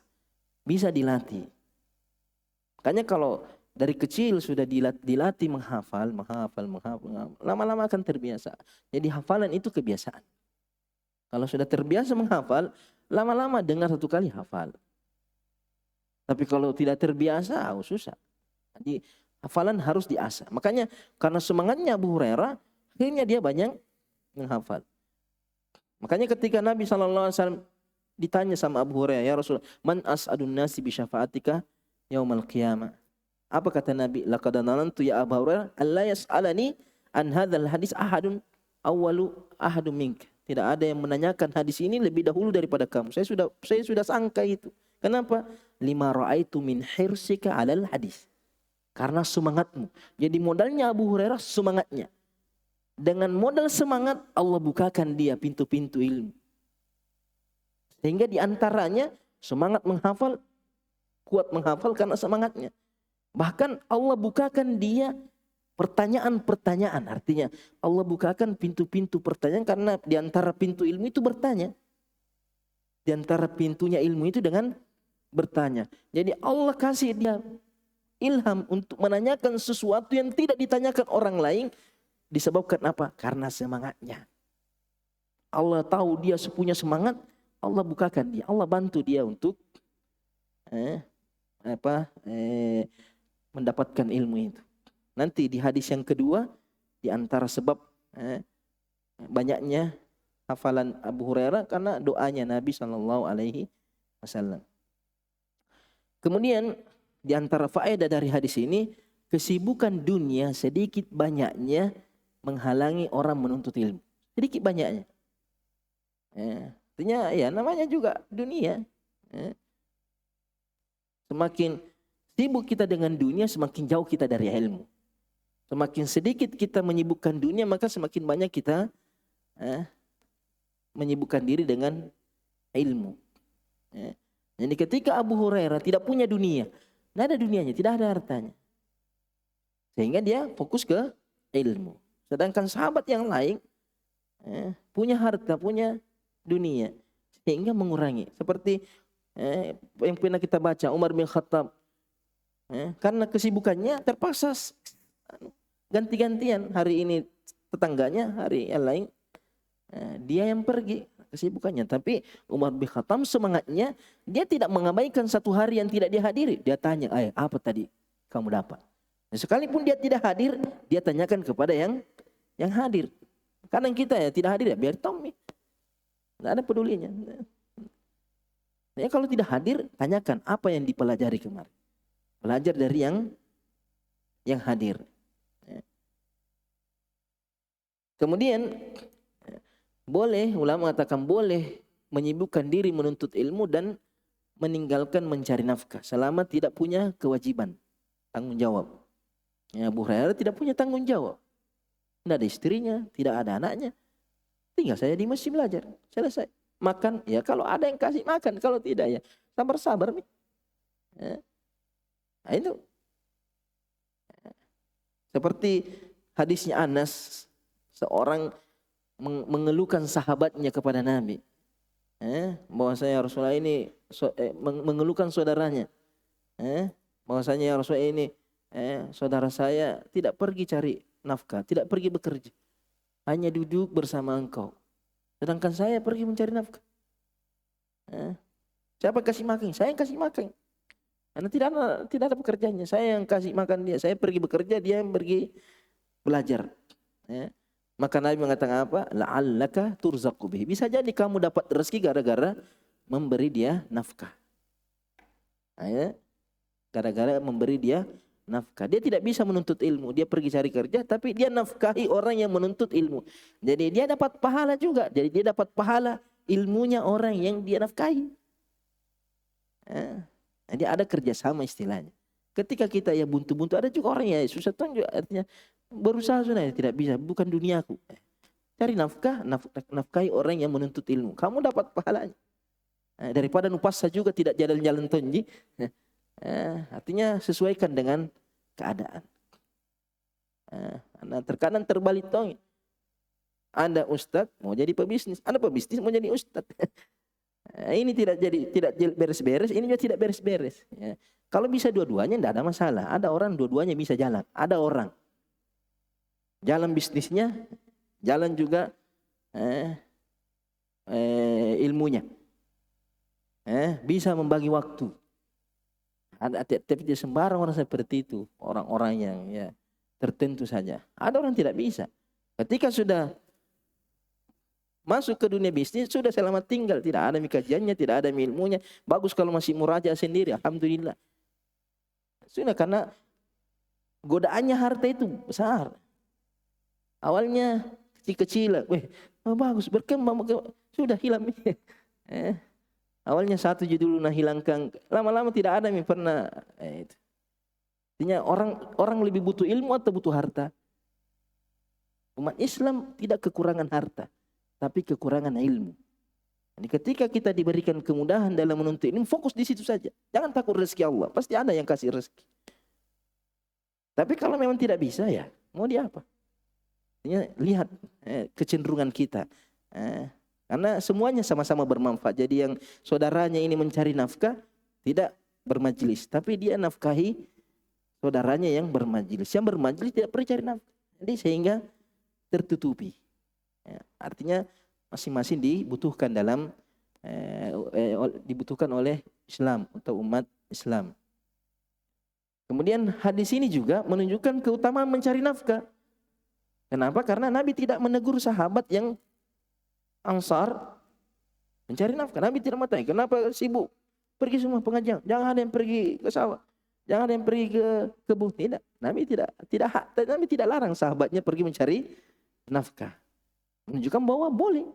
bisa dilatih. Makanya kalau dari kecil sudah dilatih menghafal, lama-lama akan terbiasa. Jadi hafalan itu kebiasaan. Kalau sudah terbiasa menghafal, lama-lama dengar 1 kali hafal. Tapi kalau tidak terbiasa, susah. Jadi hafalan harus diasah. Makanya karena semangatnya Abu Hurairah, akhirnya dia banyak menghafal. Makanya ketika Nabi SAW ditanya sama Abu Hurairah, ya Rasulullah, man as'adun nasi bi syafa'atika yaumal qiyamah. Apa kata Nabi? Laqad nanantu ya Abu Hurairah alla yas'alani an hadzal hadis ahadun ahadun mink. Tidak ada yang menanyakan hadis ini lebih dahulu daripada kamu. Saya sudah sangka itu. Kenapa? Lima ra'aitu min hirsika 'alal hadis. Karena semangatmu. Jadi modalnya Abu Hurairah semangatnya. Dengan modal semangat Allah bukakan dia pintu-pintu ilmu. Sehingga diantaranya semangat menghafal kuat menghafal karena semangatnya. Bahkan Allah bukakan dia pertanyaan-pertanyaan. Artinya Allah bukakan pintu-pintu pertanyaan karena di antara pintu ilmu itu bertanya. Di antara pintunya ilmu itu dengan bertanya. Jadi Allah kasih dia ilham untuk menanyakan sesuatu yang tidak ditanyakan orang lain. Disebabkan apa? Karena semangatnya. Allah tahu dia punya semangat, Allah bukakan dia, Allah bantu dia untuk mendapatkan ilmu itu. Nanti di hadis yang kedua, di antara sebab banyaknya hafalan Abu Hurairah karena doanya Nabi SAW. Kemudian di antara faedah dari hadis ini, kesibukan dunia sedikit banyaknya menghalangi orang menuntut ilmu. Sedikit banyaknya. Artinya ya namanya juga dunia. Semakin sibuk kita dengan dunia, semakin jauh kita dari ilmu. Semakin sedikit kita menyibukkan dunia, maka semakin banyak kita menyibukkan diri dengan ilmu. Jadi ketika Abu Hurairah tidak punya dunia, tidak ada dunianya, tidak ada hartanya, sehingga dia fokus ke ilmu. Sedangkan sahabat yang lain punya harta, punya dunia, sehingga mengurangi. Seperti yang pernah kita baca Umar bin Khattab, karena kesibukannya terpaksa ganti-gantian. Hari ini tetangganya, hari yang lain dia yang pergi kesibukannya. Tapi Umar bin Khattab semangatnya, dia tidak mengabaikan satu hari yang tidak dihadiri. Dia tanya, apa tadi kamu dapat? Nah, sekalipun dia tidak hadir, dia tanyakan kepada yang hadir. Kadang kita ya tidak hadir ya biar tahu. Tidak ada pedulinya. Ya, kalau tidak hadir, tanyakan apa yang dipelajari kemarin. Belajar dari yang hadir. Kemudian boleh, ulama mengatakan boleh menyibukkan diri menuntut ilmu dan meninggalkan mencari nafkah selama tidak punya kewajiban, tanggung jawab. Ya, Abu Hurairah tidak punya tanggung jawab. Tidak ada istrinya, tidak ada anaknya. Tinggal saya di masjid belajar, selesai. Makan, ya kalau ada yang kasih makan, kalau tidak ya sabar-sabar. Nah, itu. Seperti hadisnya Anas, seorang mengeluhkan sahabatnya kepada Nabi. Bahwasanya Rasulullah ini mengeluhkan saudaranya. Bahwasanya Rasulullah ini saudara saya tidak pergi cari nafkah, tidak pergi bekerja. Hanya duduk bersama engkau. Sedangkan saya pergi mencari nafkah. Siapa kasih makan? Saya yang kasih makan. Karena tidak ada pekerjaannya. Saya yang kasih makan dia. Saya pergi bekerja, dia yang pergi belajar. Maka Nabi mengatakan apa? La'allaka turzaqu bihi. Bisa jadi kamu dapat rezeki gara-gara memberi dia nafkah. Gara-gara memberi dia nafkah. Dia tidak bisa menuntut ilmu. Dia pergi cari kerja, tapi dia nafkahi orang yang menuntut ilmu. Jadi dia dapat pahala juga. Jadi dia dapat pahala ilmunya orang yang dia nafkahi. Jadi ada kerjasama istilahnya. Ketika kita ya buntu-buntu, ada juga orang ya susah tunjuk, artinya berusaha sudah tidak bisa, bukan duniaku. Cari nafkah, nafkahi orang yang menuntut ilmu. Kamu dapat pahalanya. Daripada nupasa juga tidak jalan-jalan tonji. Artinya sesuaikan dengan keadaan. Nah, terkadang terbalik tong. Anda ustadz mau jadi pebisnis, Anda pebisnis mau jadi ustadz. Ini tidak beres-beres, ini juga tidak beres-beres. Kalau bisa dua-duanya tidak ada masalah. Ada orang dua-duanya bisa jalan. Ada orang jalan bisnisnya, jalan juga ilmunya. Bisa membagi waktu. Ada tapi sembarang orang seperti itu, orang-orang yang ya tertentu saja. Ada orang tidak bisa. Ketika sudah masuk ke dunia bisnis, sudah selamat tinggal. Tidak ada kajiannya, tidak ada ilmunya. Bagus kalau masih muraja sendiri, alhamdulillah. Sudah, karena godaannya harta itu besar. Awalnya kecil-kecil, bagus, berkembang, sudah hilang. Awalnya satu judul hilangkan, lama-lama tidak ada yang pernah. Artinya orang lebih butuh ilmu atau butuh harta? Umat Islam tidak kekurangan harta, tapi kekurangan ilmu. Jadi ketika kita diberikan kemudahan dalam menuntut ilmu, fokus di situ saja. Jangan takut rezeki Allah, pasti ada yang kasih rezeki. Tapi kalau memang tidak bisa ya, mau dia apa? Lihat kecenderungan kita. Karena semuanya sama-sama bermanfaat. Jadi yang saudaranya ini mencari nafkah, tidak bermajelis. Tapi dia nafkahi saudaranya yang bermajelis. Yang bermajelis tidak perlu cari nafkah. Jadi sehingga tertutupi. Artinya masing-masing dibutuhkan dalam dibutuhkan oleh Islam atau umat Islam. Kemudian hadis ini juga menunjukkan keutamaan mencari nafkah. Kenapa? Karena Nabi tidak menegur sahabat yang Ansar mencari nafkah. Nabi tidak mengatakan, kenapa sibuk? Pergi semua pengajian. Jangan ada yang pergi ke sawah. Jangan ada yang pergi ke kebun. Tidak. Nabi tidak larang sahabatnya pergi mencari nafkah. Menunjukkan bahwa boleh.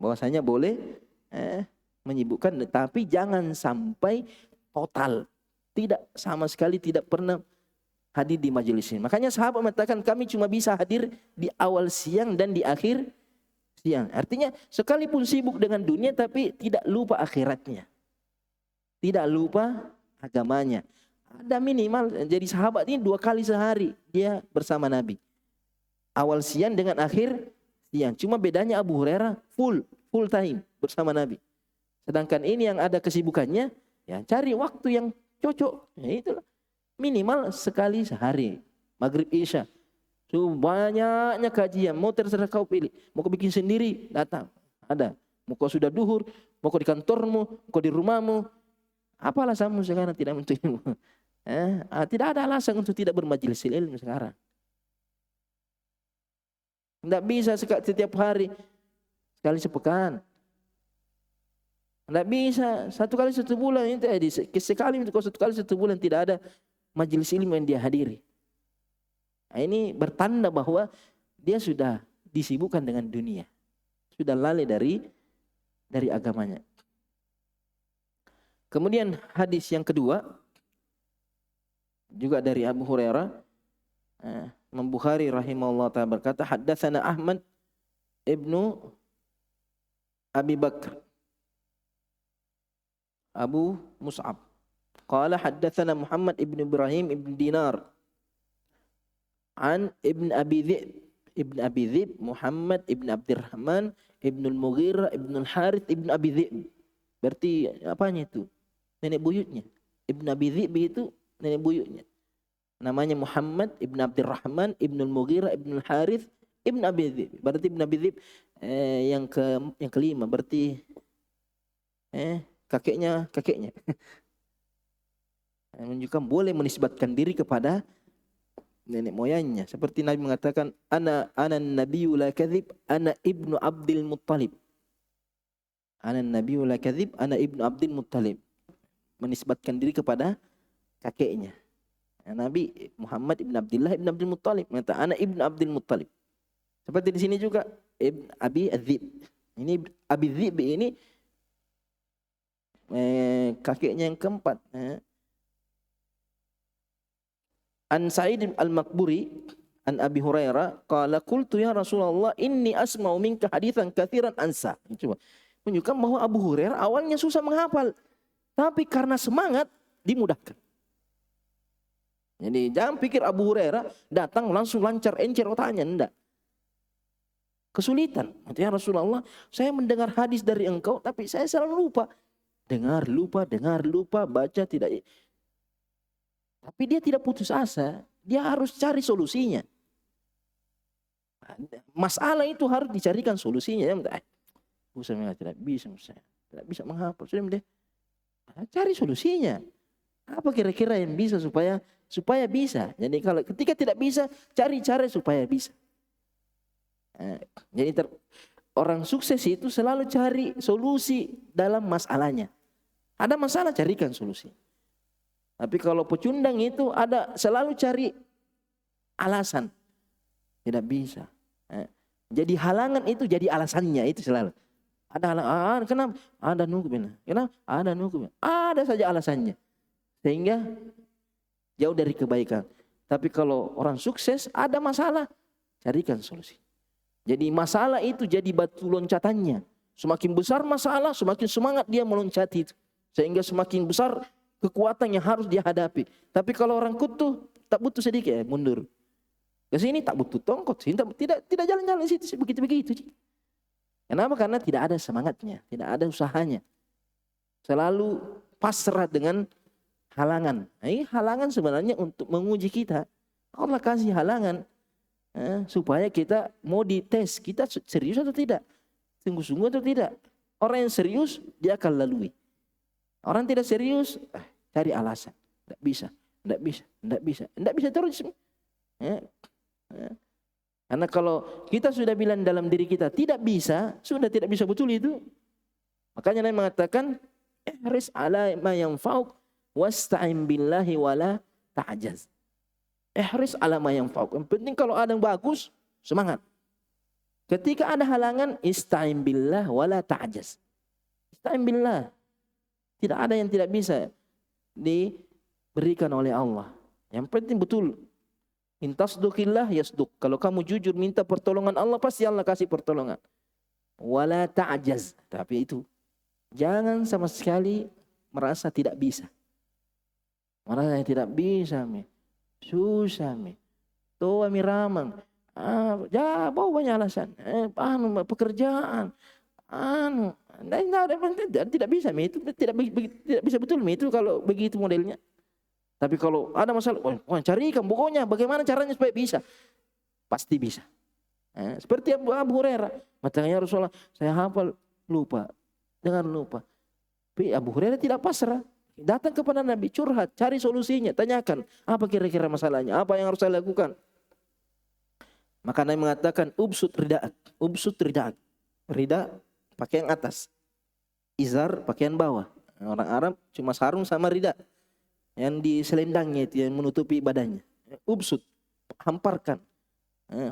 Bahwasanya boleh menyibukkan, tapi jangan sampai total. Tidak, sama sekali tidak pernah hadir di majelis ini. Makanya sahabat mengatakan kami cuma bisa hadir di awal siang dan di akhir siang. Artinya sekalipun sibuk dengan dunia tapi tidak lupa akhiratnya. Tidak lupa agamanya. Ada minimal, jadi sahabat ini 2 kali sehari dia bersama Nabi. Awal siang dengan akhir siang. Cuma bedanya Abu Hurairah full time bersama Nabi. Sedangkan ini yang ada kesibukannya, ya cari waktu yang cocok. Ya itulah. Minimal sekali sehari. Maghrib Isya. So, banyaknya kajian. Mau terserah kau pilih. Mau kau bikin sendiri, datang. Ada. Mau kau sudah duhur, mau kau di kantormu, kau di rumahmu. Apa alasanmu sekarang tidak menuntut ilmu? Tidak ada alasan untuk tidak bermajelis ilmu sekarang. Tidak bisa setiap hari, sekali sepekan. Tidak bisa 1 kali 1 bulan. Sekali untuk 1 kali 1 bulan tidak ada majelis ilmu yang dia hadiri. Nah, ini bertanda bahwa dia sudah disibukkan dengan dunia. Sudah lalai dari agamanya. Kemudian hadis yang kedua juga dari Abu Hurairah. Imam Bukhari rahimahullah ta'ala berkata, haddatsana Ahmad ibnu Abi Bakr Abu Mus'ab. Qala haddatsana Muhammad ibn Ibrahim ibn Dinar an ibn Abi Dhib Muhammad ibn Abdurrahman ibn al-Mughirah ibn al-Harith ibn Abi Dhib. Berarti apanya itu? Nenek buyutnya. Ibn Abi Dhib itu nenek buyutnya. Namanya Muhammad ibn Abdurrahman ibn al-Mughirah ibn al-Harith ibn Abi Dhib. Berarti ibn Abi Dhib yang kelima. Berarti kakeknya. Menunjukkan boleh menisbatkan diri kepada nenek moyangnya. Seperti Nabi mengatakan, ana nabiyyu la kadzib, ana ibnu Abdul Muttalib. Ana nabiyyu la kadzib, ana ibnu Abdul Muttalib. Menisbatkan diri kepada kakeknya. Nabi Muhammad ibn Abdullah ibn Abdul Muttalib mengatakan ana ibn Abdul Muttalib. Seperti di sini juga ibn Abi Adzib. Ini Abi Dzib ini kakeknya yang keempat. An Sa'id al-Maqburi an Abi Hurairah qala qultu ya Rasulullah inni asma'u minka haditsan katsiran ansa. Coba menunjukkan bahwa Abu Hurairah awalnya susah menghafal, tapi karena semangat dimudahkan. Jadi jangan pikir Abu Hurairah datang langsung lancar encer otaknya, enggak. Kesulitan. Ya Rasulullah, saya mendengar hadis dari engkau tapi saya selalu lupa. Dengar lupa, baca tidak. Tapi dia tidak putus asa, dia harus cari solusinya. Masalah itu harus dicarikan solusinya. Saya tidak bisa menghafal. Sudah cari solusinya. Apa kira-kira yang bisa supaya bisa. Jadi kalau ketika tidak bisa, cari cara supaya bisa. Jadi orang sukses itu selalu cari solusi dalam masalahnya. Ada masalah, carikan solusi. Tapi kalau pecundang itu selalu cari alasan. Tidak bisa. Jadi halangan itu jadi alasannya itu selalu. Ada halangan, kenapa? Ada nukmin. Kenapa? Ada nukmin. Ada saja alasannya. Sehingga jauh dari kebaikan. Tapi kalau orang sukses ada masalah, carikan solusi. Jadi masalah itu jadi batu loncatannya. Semakin besar masalah, semakin semangat dia meloncati itu. Sehingga semakin besar kekuatan yang harus dia hadapi. Tapi kalau orang kutu tak butuh sedikit, mundur. Ke sini tak butuh tongkot, sini tidak jalan-jalan situ begitu-begitu. Kenapa? Karena tidak ada semangatnya, tidak ada usahanya. Selalu pasrah dengan halangan. Ini halangan sebenarnya untuk menguji kita. Allah kasih halangan supaya kita mau dites, kita serius atau tidak, sungguh-sungguh atau tidak. Orang yang serius dia akan lalui. Orang tidak serius cari alasan, tidak bisa terus. Karena kalau kita sudah bilang dalam diri kita tidak bisa, sudah tidak bisa betul itu. Makanya Nabi mengatakan ihris ala ma yanfa'uk wasta'in billahi wala ta'jaz. Ihris ala ma yanfa'uk. Yang penting kalau ada yang bagus, semangat. Ketika ada halangan, ista'in billah wala ta'jaz. Ista'in billah. Tidak ada yang tidak bisa diberikan oleh Allah. Yang penting betul. Intasdukillah yasduk. Kalau kamu jujur minta pertolongan Allah, pasti Allah kasih pertolongan. Wala ta'jaz. Tapi itu jangan sama sekali merasa tidak bisa. Merasa tidak bisa, susah, toa ramang. Bawa banyak alasan. Pekerjaan. Tidak bisa, itu tidak bisa betul, itu kalau begitu modelnya. Tapi kalau ada masalah, carikan pokoknya bagaimana caranya supaya bisa. Pasti bisa. Seperti Abu Hurairah. Matanya Rasulullah, saya hafal, lupa. Dengar lupa. Tapi Abu Hurairah tidak pasrah. Datang kepada Nabi, curhat, cari solusinya, tanyakan. Apa kira-kira masalahnya? Apa yang harus saya lakukan? Maka Nabi mengatakan, ubsut rida'at. Rida, pakaian atas. Izar, pakaian bawah. Orang Arab cuma sarung sama rida. Yang di selendangnya itu, yang menutupi badannya. Ubsut, hamparkan.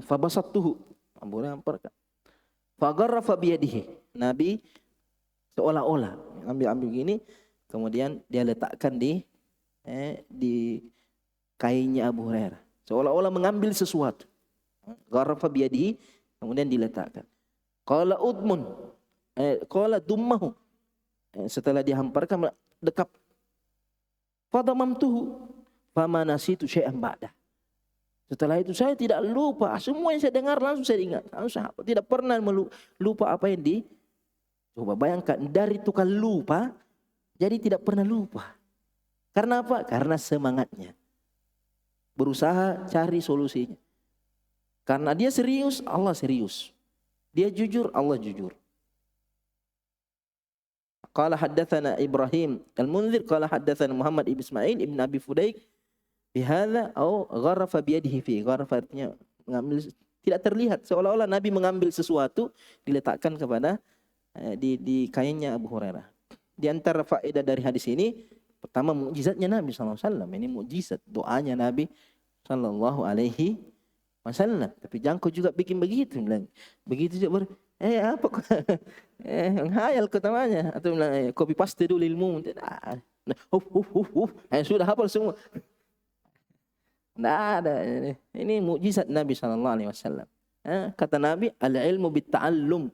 Fabasattuhu, hamparkan. Fagarrafa biyadihi. Nabi seolah-olah ambil gini, kemudian dia letakkan di kainnya Abu Hurairah. Seolah-olah mengambil sesuatu. Garrafa biyadihi, kemudian diletakkan. Qala udmun, qala dummahu. Setelah dihamparkan, dekap. Fadamamtuhu, fama nasitu syai'an ba'dah. Setelah itu saya tidak lupa, semua yang saya dengar langsung saya ingat. Tidak pernah lupa apa yang coba bayangkan, dari tukang lupa jadi tidak pernah lupa. Karena apa? Karena semangatnya. Berusaha cari solusinya. Karena dia serius, Allah serius. Dia jujur, Allah jujur. Qala haddatsana Ibrahim al-Munzir qala haddatsana Muhammad ibn Ismail ibn Abi Fudaik bihadza au gharafa biyadihi fi. Gharafa artinya mengambil, tidak terlihat, seolah-olah Nabi mengambil sesuatu diletakkan kepada di kainnya Abu Hurairah. Di antara faedah dari hadis ini, pertama mukjizatnya Nabi sallallahu alaihi wasallam. Ini mukjizat doanya Nabi sallallahu alaihi wasallam. Tapi jangan kau juga bikin begitu, bilang. Begitu juga apa kau? Hayal kau namanya, atau bilang copy paste dulu ilmu. Sudah hafal semua. Tidak ada. Ini mukjizat Nabi sallallahu alaihi wasallam. Kata Nabi, al-ilmu bit-ta'allum.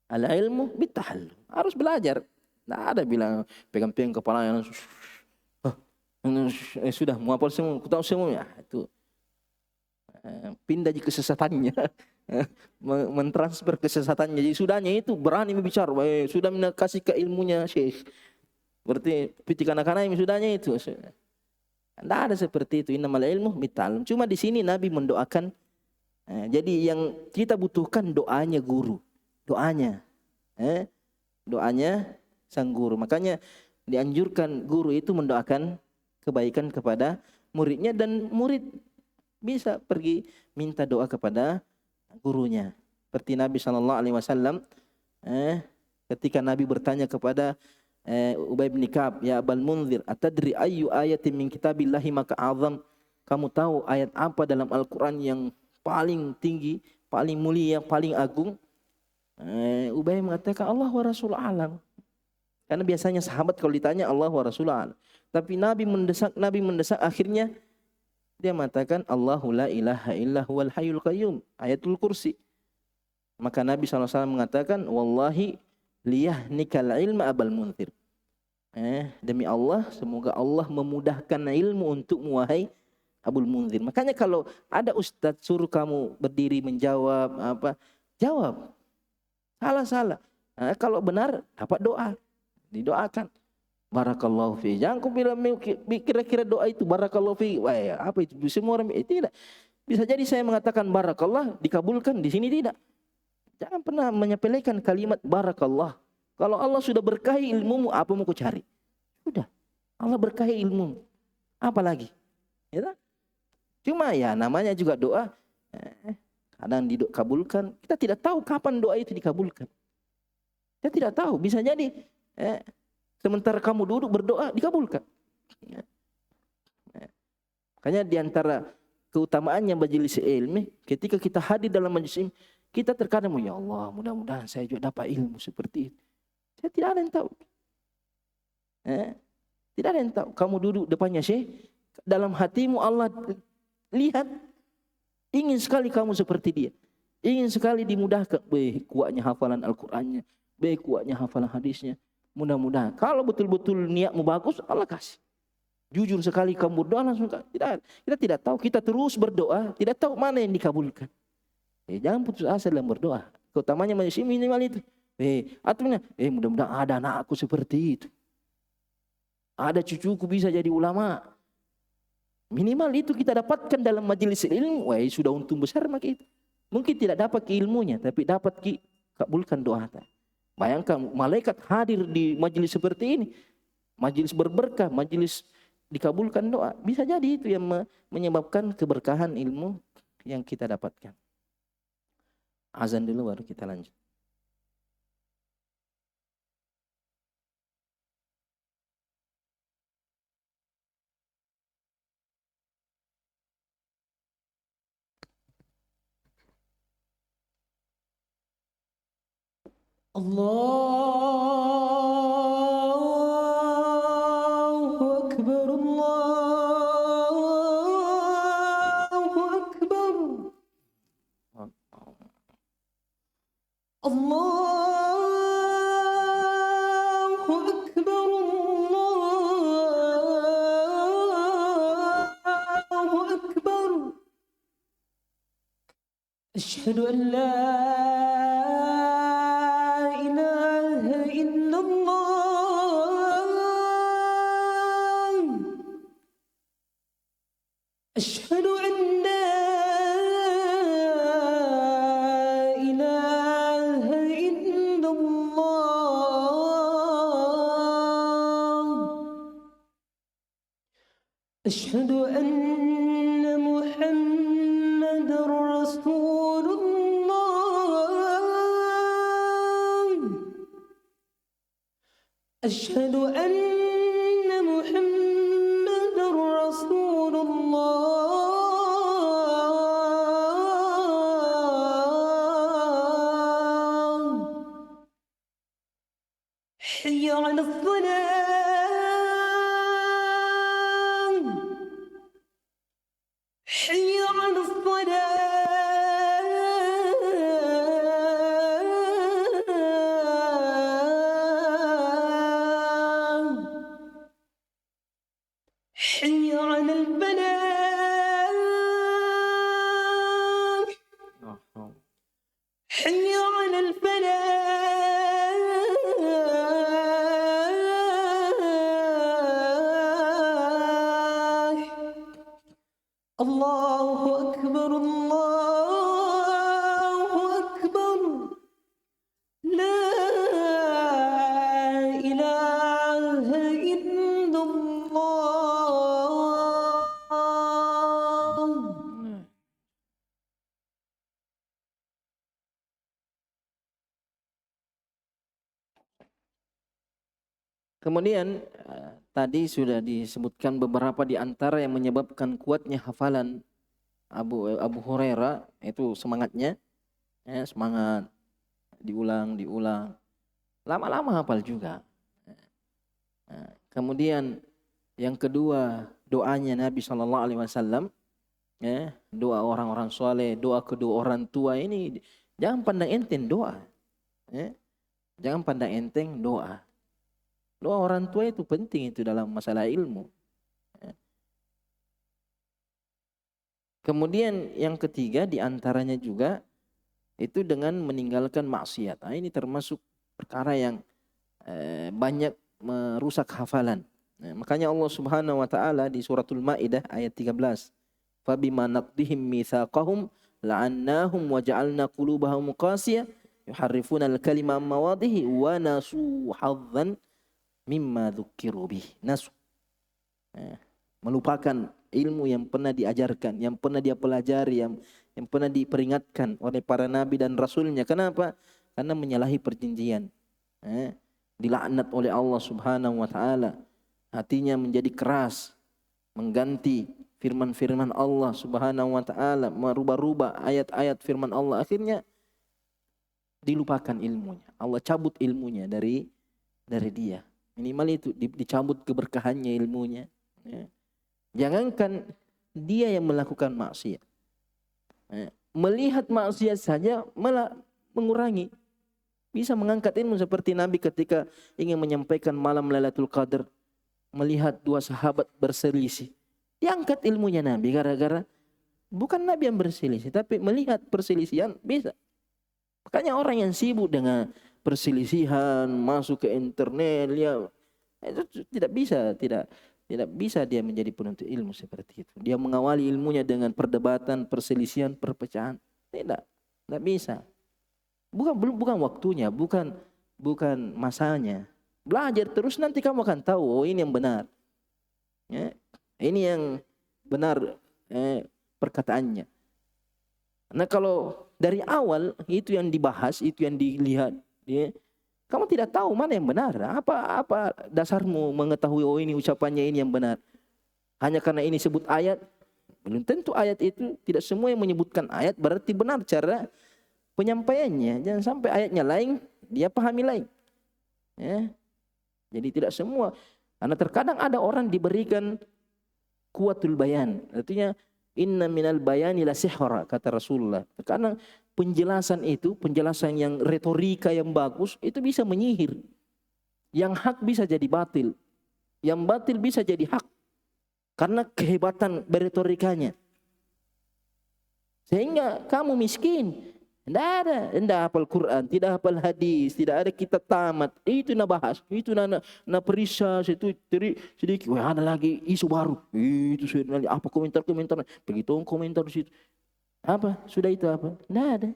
Al-ilmu bit-ta'allum. Harus belajar. Tidak ada bilang pegang-pegang kepala yang sudah mau hafal semua, tahu semua ya. Itu pindah kesesatannya. Mentransfer kesesatannya. Jadi sudahnya itu berani berbicara. Sudah kasih ke ilmunya Syekh. Berarti piti kanak-kanak yang sudahnya itu. Tidak ada seperti itu. Innamal ilmu bit-ta'allum. Cuma di sini Nabi mendoakan. Jadi yang kita butuhkan doanya guru. Doanya. Doanya sang guru. Makanya dianjurkan guru itu mendoakan kebaikan kepada muridnya. Dan murid bisa pergi minta doa kepada gurunya. Seperti Nabi SAW ketika Nabi bertanya kepada Ubay bin Ka'ab, ya Abul Munzir, atadri ayyu ayatin min kitabillahi maka azam? Kamu tahu ayat apa dalam Al-Quran yang paling tinggi, paling mulia, paling agung? Ubay mengatakan Allah wa Rasul alam. Karena biasanya sahabat kalau ditanya Allah wa Rasul alam. Tapi Nabi mendesak akhirnya dia mengatakan Allahu la ilaha illa huwal hayyul qayyum. Ayatul Kursi. Maka Nabi SAW mengatakan, wallahi liyahnikal ilma Abul Munzir. Demi Allah, semoga Allah memudahkan ilmu untukmu wahai Abul Munzir. Makanya kalau ada ustadz suruh kamu berdiri menjawab apa, jawab. Salah. Kalau benar dapat doa, didoakan. Barakallahu fi. Jangan kau bilang kira-kira doa itu barakallahu fi. Wah, apa itu? Semua orang tidak. Bisa jadi saya mengatakan barakallah dikabulkan, di sini tidak. Jangan pernah menyepelekan kalimat barakallah. Kalau Allah sudah berkahi ilmumu, apa mau kau cari? Sudah. Allah berkahi ilmumu. Apa lagi? Ya, cuma ya namanya juga doa. Kadang dikabulkan. Kita tidak tahu kapan doa itu dikabulkan. Kita tidak tahu. Bisa jadi sementara kamu duduk berdoa dikabulkan. Makanya diantara keutamaannya majelis ilmi, ketika kita hadir dalam majelis ilmi, kita terkadang ya Allah, mudah-mudahan saya juga dapat ilmu seperti itu. Saya tidak ada yang tahu. Tidak ada yang tahu. Kamu duduk depannya Syekh, dalam hatimu Allah lihat, ingin sekali kamu seperti dia. Ingin sekali dimudahkan. Kuatnya hafalan Al-Qurannya, kuatnya hafalan hadisnya. Mudah-mudahan. Kalau betul-betul niatmu bagus, Allah kasih. Jujur sekali kamu berdoa langsung. Kita tidak tahu. Kita terus berdoa. Tidak tahu mana yang dikabulkan. Jangan putus asa dalam berdoa. Keutamanya manusia minimal itu. Atau mudah-mudahan ada anakku seperti itu. Ada cucuku bisa jadi ulama. Minimal itu kita dapatkan dalam majelis ilmu. Sudah untung besar maka itu. Mungkin tidak dapat ilmunya, tapi dapat kabulkan doa. Bayangkan malaikat hadir di majelis seperti ini. Majelis berberkah, majelis dikabulkan doa. Bisa jadi itu yang menyebabkan keberkahan ilmu yang kita dapatkan. Azan dulu baru kita lanjut. Allahu Akbar, Allahu Akbar. Allahu Akbar, Allahu Akbar. Asyhadu an la أشهد أن لا إله إلا الله أشهد أن محمد رسول الله أشهد أن محمد رسول الله حي على الصلاة حي على الصلاة حي على الفلاح حي على الفلاح الله أكبر الله أكبر لا إله إلا الله. Kemudian tadi sudah disebutkan beberapa di antara yang menyebabkan kuatnya hafalan Abu Hurairah, itu semangatnya, semangat diulang, lama-lama hafal juga. Kemudian yang kedua, doanya Nabi SAW, doa orang-orang soleh, doa kedua orang tua ini Jangan pandang enteng doa. Jangan pandang enteng doa. Doa orang tua itu penting itu dalam masalah ilmu. Kemudian yang ketiga diantaranya juga itu dengan meninggalkan maksiat. Nah, ini termasuk perkara yang banyak merusak hafalan. Makanya Allah Subhanahu wa taala di suratul Maidah ayat 13, "Fabima naqdihim mitsaqahum la'annahum wa ja'alna qulubahum qasiyah yuharrifuna al-kalima am mawadhihi wa nasu hadzan mimma dzukiru bih." Nasu. Melupakan ilmu yang pernah diajarkan, yang pernah dia pelajari, yang pernah diperingatkan oleh para nabi dan rasulnya. Kenapa? Karena menyalahi perjanjian. Dilaknat oleh Allah Subhanahu wa taala. Hatinya menjadi keras, mengganti firman-firman Allah Subhanahu wa taala, merubah-rubah ayat-ayat firman Allah, akhirnya dilupakan ilmunya. Allah cabut ilmunya dari dia. Minimal itu dicabut keberkahannya ilmunya. Jangankan dia yang melakukan maksiat. Melihat maksiat saja malah mengurangi. Bisa mengangkat ilmu seperti Nabi ketika ingin menyampaikan malam Lailatul Qadar, melihat dua sahabat berselisih. Diangkat ilmunya Nabi gara-gara bukan Nabi yang berselisih, tapi melihat perselisihan bisa. Makanya orang yang sibuk dengan perselisihan, masuk ke internet, itu tidak bisa dia menjadi penuntut ilmu seperti itu. Dia mengawali ilmunya dengan perdebatan, perselisihan, perpecahan. Tidak bisa. Bukan waktunya, bukan masanya. Belajar terus, nanti kamu akan tahu, oh ini yang benar. Ini yang benar perkataannya. Nah kalau dari awal itu yang dibahas, itu yang dilihat, kamu tidak tahu mana yang benar. Apa dasarmu mengetahui oh ini ucapannya ini yang benar? Hanya karena ini sebut ayat, belum tentu ayat itu, tidak semua yang menyebutkan ayat berarti benar cara penyampaiannya. Jangan sampai ayatnya lain, dia pahami lain. Jadi tidak semua. Karena terkadang ada orang diberikan kuwatul bayan. Artinya inna minal bayani la sihra, kata Rasulullah. Terkadang penjelasan yang retorika yang bagus itu bisa menyihir. Yang hak bisa jadi batil. Yang batil bisa jadi hak. Karena kehebatan beretorikanya. Sehingga kamu miskin. Tidak hafal Quran, tidak hafal hadis, tidak ada kitab tamat. Itu nak bahas, itu nak perisas, itu sedikit. Wah, ada lagi isu baru. Itu sudah apa komentar, begitu komentar di situ. Apa? Sudah itu apa? Tidak ada.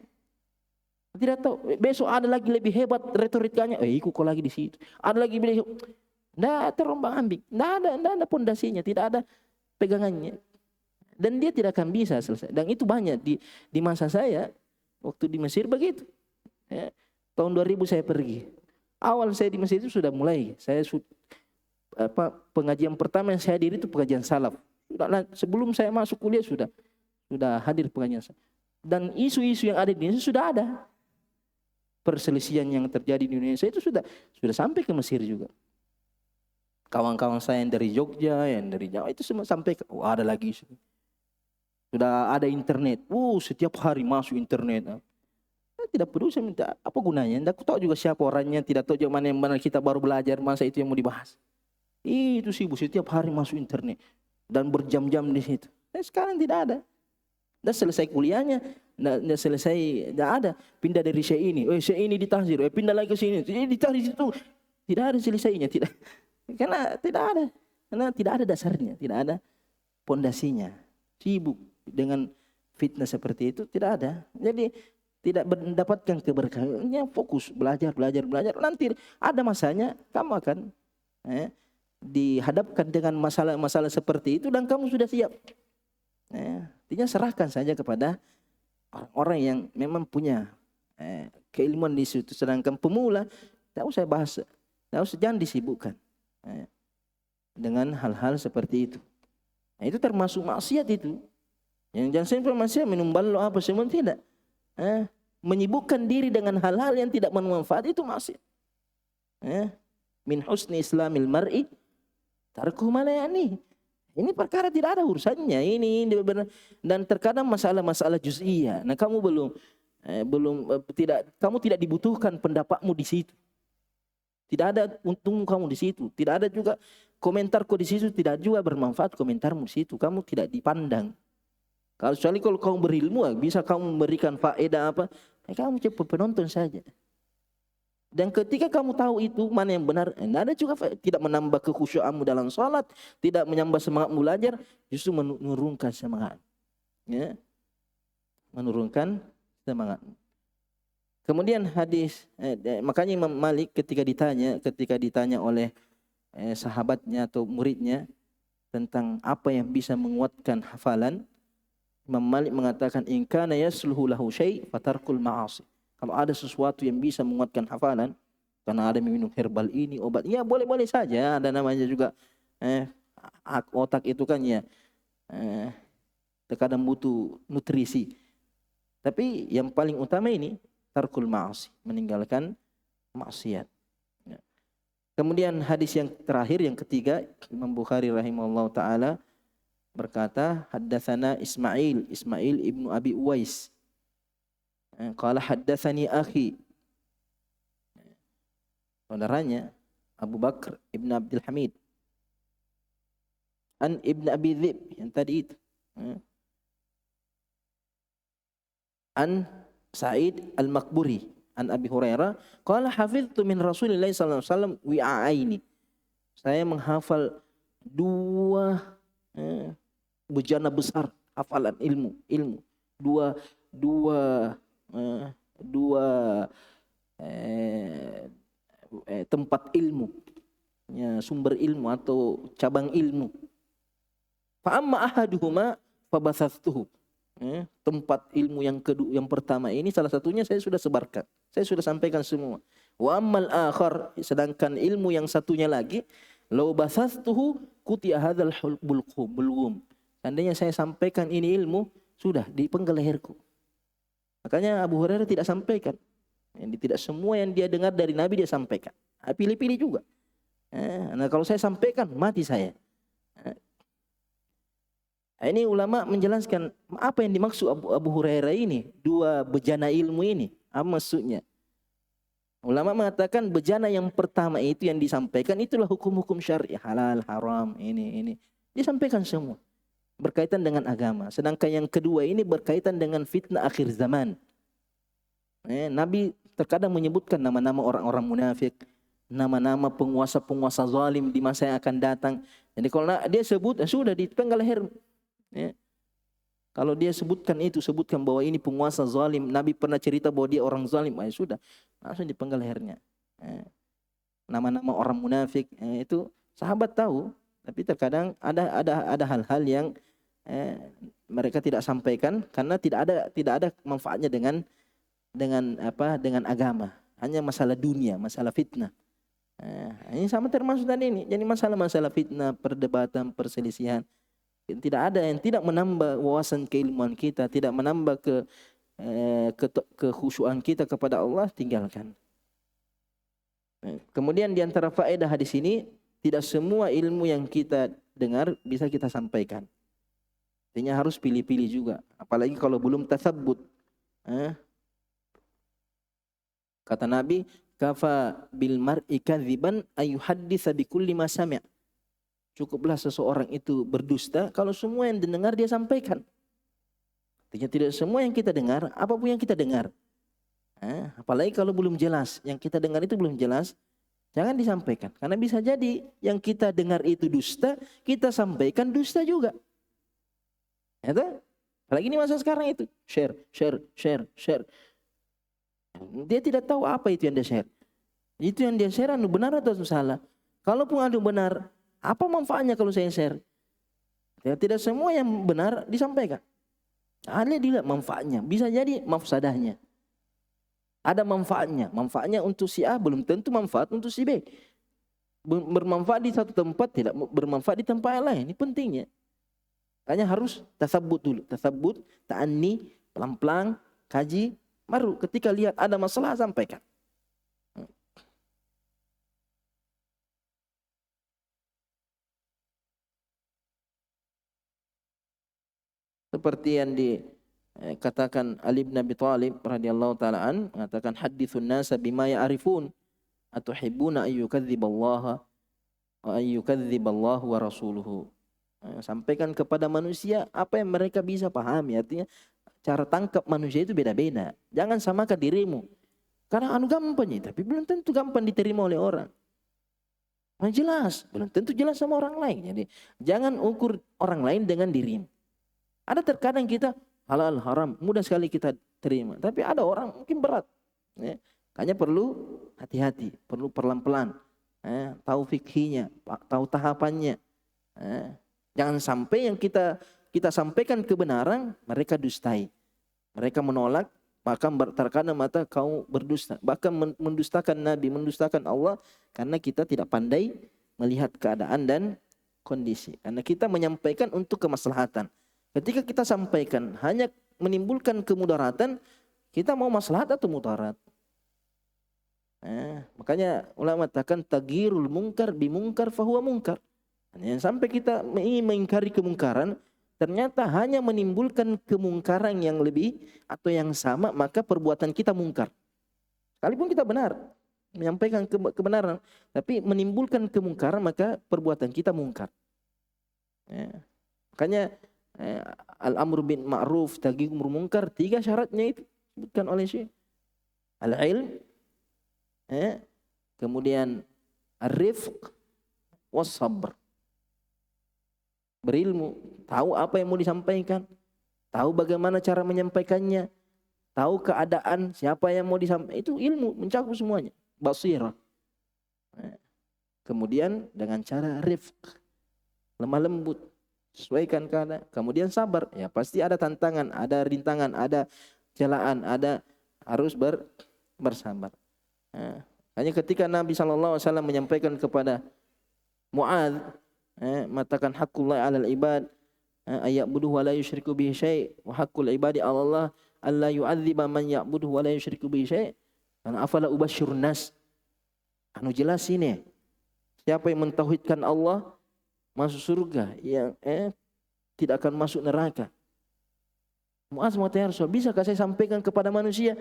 Tidak tahu. Besok ada lagi lebih hebat retorikanya. Ikut kau lagi di situ. Ada lagi lebih. Tidak terombang ambing. Tidak ada pondasinya, tidak ada pegangannya. Dan dia tidak akan bisa selesai. Dan itu banyak di masa saya. Waktu di Mesir begitu. Tahun 2000 saya pergi. Awal saya di Mesir itu sudah mulai. Pengajian pertama yang saya hadiri itu pengajian salaf. Sebelum saya masuk kuliah sudah hadir pengajian salaf. Dan isu-isu yang ada di Indonesia sudah ada. Perselisihan yang terjadi di Indonesia itu sudah sampai ke Mesir juga. Kawan-kawan saya yang dari Jogja, yang dari Jawa itu semua sampai ada lagi isu. Sudah ada internet. Setiap hari masuk internet. Tidak perlu saya minta apa gunanya. Tidak tahu juga siapa orangnya. Tidak tahu juga mana yang benar. Kita baru belajar. Masa itu yang mau dibahas. Itu sibuk. Setiap hari masuk internet. Dan berjam-jam di situ. Sekarang tidak ada. Dan selesai kuliahnya. Dan selesai. Tidak ada. Pindah dari syekh ini. Syekh ini ditahzir. Pindah lagi ke sini. Ditahzir itu. Tidak ada selesainya. Tidak. Karena tidak ada. Karena tidak ada dasarnya. Tidak ada pondasinya. Sibuk dengan fitnah seperti itu tidak ada. Jadi tidak mendapatkan keberkahannya, fokus belajar. Nanti ada masanya kamu akan dihadapkan dengan masalah-masalah seperti itu dan kamu sudah siap. Artinya serahkan saja kepada orang-orang yang memang punya keilmuan di situ. Sedangkan pemula tak usah bahas, jangan disibukkan dengan hal-hal seperti itu. Nah, itu termasuk maksiat itu. Yang jangan sampai maksiat minum balok apa semua tidak. Menyibukkan diri dengan hal-hal yang tidak bermanfaat itu maksiat. Min husni islamil mar'i tarkuhu ma la ya'ni. Ini perkara tidak ada urusannya. Ini dan terkadang masalah-masalah juz'iyah. Nah, kamu belum Tidak, kamu tidak dibutuhkan pendapatmu di situ. Tidak ada untung kamu di situ. Tidak ada juga komentarku di situ, tidak juga bermanfaat komentarmu di situ. Kamu tidak dipandang. Kecuali kalau kamu berilmu, bisa kamu memberikan faedah apa, kamu cuma penonton saja. Dan ketika kamu tahu itu mana yang benar, ada juga tidak menambah kekhusyuanmu dalam sholat, tidak menambah semangatmu belajar, justru menurunkan semangat. Ya. Menurunkan semangat. Kemudian hadis, makanya Imam Malik ketika ditanya oleh sahabatnya atau muridnya tentang apa yang bisa menguatkan hafalan, Imam Malik mengatakan in kana yasluhu lahu syai' fatarkul ma'asi. Kalau ada sesuatu yang bisa menguatkan hafalan, karena ada minum herbal ini, obat, ya boleh-boleh saja, ada namanya juga otak itu kan ya terkadang butuh nutrisi. Tapi yang paling utama ini tarkul ma'asi, meninggalkan maksiat. Kemudian hadis yang terakhir, yang ketiga, Imam Bukhari rahimahullah ta'ala berkata, haddatsana Ismail ibnu Abi Uwais. Qala haddatsani akhi. Saudaranya Abu Bakar ibn Abdul Hamid. An ibn Abi Dhib, yang tadi itu. An Sa'id al-Maqburi an Abi Hurairah qala hafiztu min Rasulillah sallallahu alaihi wasallam wi'aini. Saya menghafal dua bejana besar hafalan ilmu. Dua tempat ilmu, ya, sumber ilmu atau cabang ilmu. Fa amma ahaduhuma fabathastuhu. Tempat ilmu yang kedua, yang pertama ini salah satunya saya sudah sebarkan, saya sudah sampaikan semua. Wa ammal akhar, sedangkan ilmu yang satunya lagi, law basastuhu kuti hadzal bulqum. Seandainya saya sampaikan ini ilmu, sudah dipenggal leherku. Makanya Abu Hurairah tidak sampaikan. Tidak semua yang dia dengar dari Nabi dia sampaikan. Pilih-pilih juga. Nah kalau saya sampaikan mati saya. Ini ulama menjelaskan apa yang dimaksud Abu Hurairah ini, dua bejana ilmu ini, apa maksudnya? Ulama mengatakan bejana yang pertama itu yang disampaikan itulah hukum-hukum syar'i, halal, haram, ini. Disampaikan semua berkaitan dengan agama. Sedangkan yang kedua ini berkaitan dengan fitnah akhir zaman. Nabi terkadang menyebutkan nama-nama orang-orang munafik, nama-nama penguasa-penguasa zalim di masa yang akan datang. Jadi kalau dia sebut, sudah dipenggal leher. Ya. Kalau dia sebutkan bahwa ini penguasa zalim, Nabi pernah cerita bahwa dia orang zalim, sudah langsung dipenggal lehernya. Nama-nama orang munafik itu sahabat tahu, tapi terkadang ada hal-hal yang mereka tidak sampaikan karena tidak ada manfaatnya dengan agama, hanya masalah dunia, masalah fitnah. Ini sama termasuk tadi ini. Jadi masalah fitnah, perdebatan, perselisihan, tidak ada yang tidak menambah wawasan keilmuan kita, tidak menambah kekhusyuan kita kepada Allah, tinggalkan. Kemudian di antara faedah hadis ini, tidak semua ilmu yang kita dengar bisa kita sampaikan. Artinya harus pilih-pilih juga, apalagi kalau belum tasabbut. Kata Nabi, kafa bil mar'i kadziban ayyuhadditsa bikulli ma sami'. Cukuplah seseorang itu berdusta kalau semua yang didengar dia sampaikan. Artinya tidak semua yang kita dengar, apapun yang kita dengar. Apalagi kalau belum jelas, yang kita dengar itu belum jelas, jangan disampaikan. Karena bisa jadi yang kita dengar itu dusta, kita sampaikan dusta juga. Ya, apalagi ini masa sekarang itu, share. Dia tidak tahu apa itu yang dia share. Itu yang dia share anu benar atau salah. Kalaupun anu benar, apa manfaatnya kalau saya share? Ya, tidak semua yang benar disampaikan. Ada dilihat manfaatnya, bisa jadi mafsadahnya. Ada manfaatnya. Manfaatnya untuk si A belum tentu manfaat untuk si B. Bermanfaat di satu tempat, tidak bermanfaat di tempat yang lain. Ini pentingnya. Hanya harus tasabbut dulu. Tasabbut, ta'anni, pelan-pelan, kaji. Baru ketika lihat ada masalah, sampaikan. Seperti yang katakan Ali bin Abi Thalib radhiyallahu taala an mengatakan haditsun nasa bima ya'rifun atuhibbuna ayyukadziballaha wa ayyukadziballahu wa rasuluhu. Sampaikan kepada manusia apa yang mereka bisa pahami. Artinya cara tangkap manusia itu beda-beda. Jangan samakan dirimu. Karena anu gampang ya, tapi belum tentu gampang diterima oleh orang. Nah, jelas, belum tentu jelas sama orang lain. Jadi jangan ukur orang lain dengan dirimu. Ada terkadang kita halal haram mudah sekali kita terima, tapi ada orang mungkin berat. Ya. Makanya perlu hati-hati, perlu pelan-pelan. Tahu fikihnya, tahu tahapannya. Jangan sampai yang kita sampaikan kebenaran mereka dustai, mereka menolak. Bahkan terkadang mata kau berdusta, bahkan mendustakan Nabi, mendustakan Allah, karena kita tidak pandai melihat keadaan dan kondisi. Karena kita menyampaikan untuk kemaslahatan. Ketika kita sampaikan hanya menimbulkan kemudaratan, kita mau maslahat atau mudarat? Makanya ulama katakan tagirul mungkar bimungkar fahuwa mungkar. Yang sampai kita ingin mengingkari kemungkaran, ternyata hanya menimbulkan kemungkaran yang lebih atau yang sama, maka perbuatan kita mungkar. Sekalipun kita benar menyampaikan kebenaran, tapi menimbulkan kemungkaran, maka perbuatan kita mungkar. Makanya al-amru bin ma'ruf taghyirul munkar, 3 syaratnya itu disebutkan oleh Syekh. Al-ilm, kemudian ar-rifq was-sabr. Berilmu, tahu apa yang mau disampaikan, tahu bagaimana cara menyampaikannya, tahu keadaan siapa yang mau disampaikan, itu ilmu mencakup semuanya, basirah. Kemudian dengan cara rifq, lemah lembut, sesuaikan keadaan. Kemudian sabar, ya pasti ada tantangan, ada rintangan, ada celaan, ada harus bersabar. Hanya ketika Nabi SAW menyampaikan kepada Mu'adz, mengatakan haqqullah 'alal ibad ayya'buduhu wa la yusyriku bihi syai' wa haqqul ibadi 'ala Allah alla yu'adziba man ya'buduhu wa la yusyriku bihi syai'. Karena afala ubasyirun nas. Anu jelas ini. Siapa yang mentauhidkan Allah masuk surga, yang tidak akan masuk neraka. Mu'adz mengatakan, bisakah saya sampaikan kepada manusia,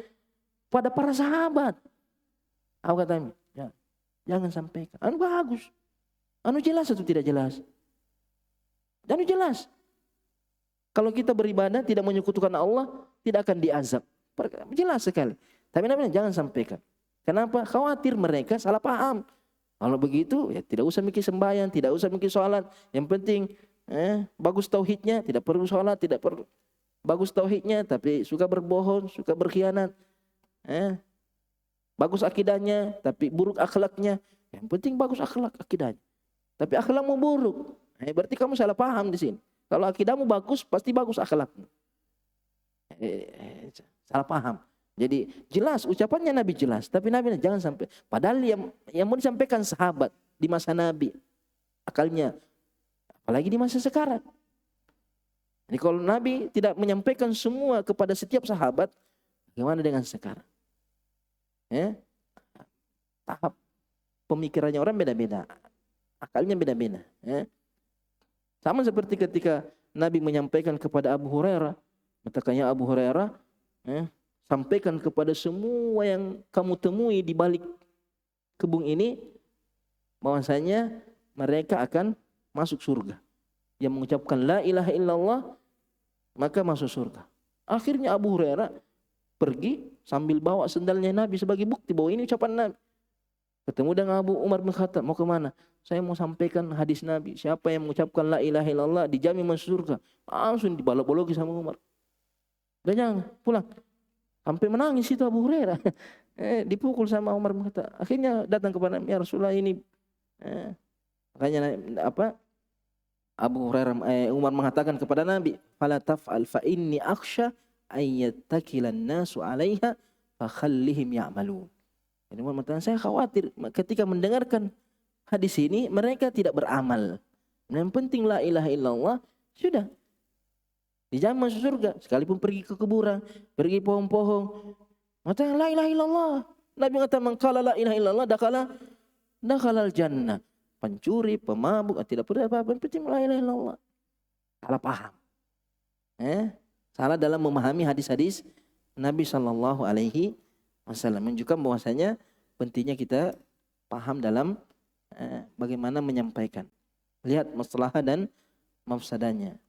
pada para sahabat? Aku kata, ya, jangan sampaikan. Anu bagus. Anu jelas atau tidak jelas? Anu jelas. Kalau kita beribadah tidak menyekutukan Allah, tidak akan diazab. Jelas sekali. Tapi Nabi jangan sampaikan. Kenapa? Khawatir mereka salah paham. Kalau begitu, ya tidak usah mikir sembahyang, tidak usah mikir sholat. Yang penting bagus tauhidnya, tidak perlu sholat, tidak perlu. Bagus tauhidnya, tapi suka berbohong, suka berkhianat. Bagus akidahnya, tapi buruk akhlaknya. Yang penting bagus akhlak akidahnya. Tapi akhlakmu buruk, berarti kamu salah paham di sini. Kalau akidahmu bagus, pasti bagus akhlakmu. Salah paham. Jadi jelas ucapannya Nabi jelas, tapi Nabi jangan sampai. Padahal yang mau disampaikan sahabat di masa Nabi, akalnya, apalagi di masa sekarang. Jadi kalau Nabi tidak menyampaikan semua kepada setiap sahabat, bagaimana dengan sekarang? Tahap pemikirannya orang beda-beda. Akalnya beda-beda. Sama seperti ketika Nabi menyampaikan kepada Abu Hurairah, katakannya Abu Hurairah, sampaikan kepada semua yang kamu temui di balik kebun ini, bahwasanya mereka akan masuk surga. Yang mengucapkan la ilaha illallah, maka masuk surga. Akhirnya Abu Hurairah pergi sambil bawa sendalnya Nabi sebagai bukti bahwa ini ucapan Nabi. Ketemu dengan Abu Umar bin Khattab, mau kemana? Saya mau sampaikan hadis Nabi. Siapa yang mengucapkan la ilaha illallah dijamin masuk surga. Langsung dibalok-baloki sama Umar. Dan jangan pulang. Sampai menangis itu Abu Hurairah. Dipukul sama Umar bin Khattab. Akhirnya datang kepada Nabi, ya Rasulullah ini. Makanya Abu Hurairah, Umar mengatakan kepada Nabi, fala taf'al fa inni akhsha ayyattakilan nasu 'alaiha fa khallihim ya'malun. Jadi mengatakan, saya khawatir ketika mendengarkan hadis ini mereka tidak beramal. Yang penting la ilaha illallah, sudah dijamin masuk surga. Sekalipun pergi ke kuburan, pergi pohon-pohon, mengatakan la ilaha illallah. Nabi mengatakan man qala la ilaha illallah dakhala al-jannah. Pencuri, pemabuk, tidak perlu apa-apa, yang penting la ilaha illallah. Salah paham. salah dalam memahami hadis-hadis Nabi Shallallahu Alaihi Wasallam. Menunjukkan bahwasanya pentingnya kita paham dalam bagaimana menyampaikan. Lihat masalah dan mafsadanya.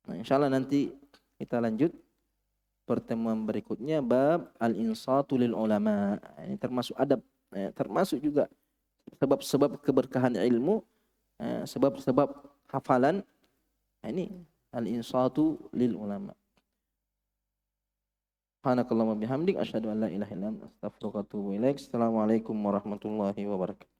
Nah, insya Allah nanti kita lanjut pertemuan berikutnya bab al-insatu lil ulama. Ini termasuk adab, termasuk juga sebab-sebab keberkahan ilmu, sebab-sebab hafalan. Ini al-insatu lil ulama. Subhanakallahumma bihamdik asyhadu an la ilaha illa anta astaghfiruka wa atubu ilaik. Assalamualaikum warahmatullahi wabarakatuh.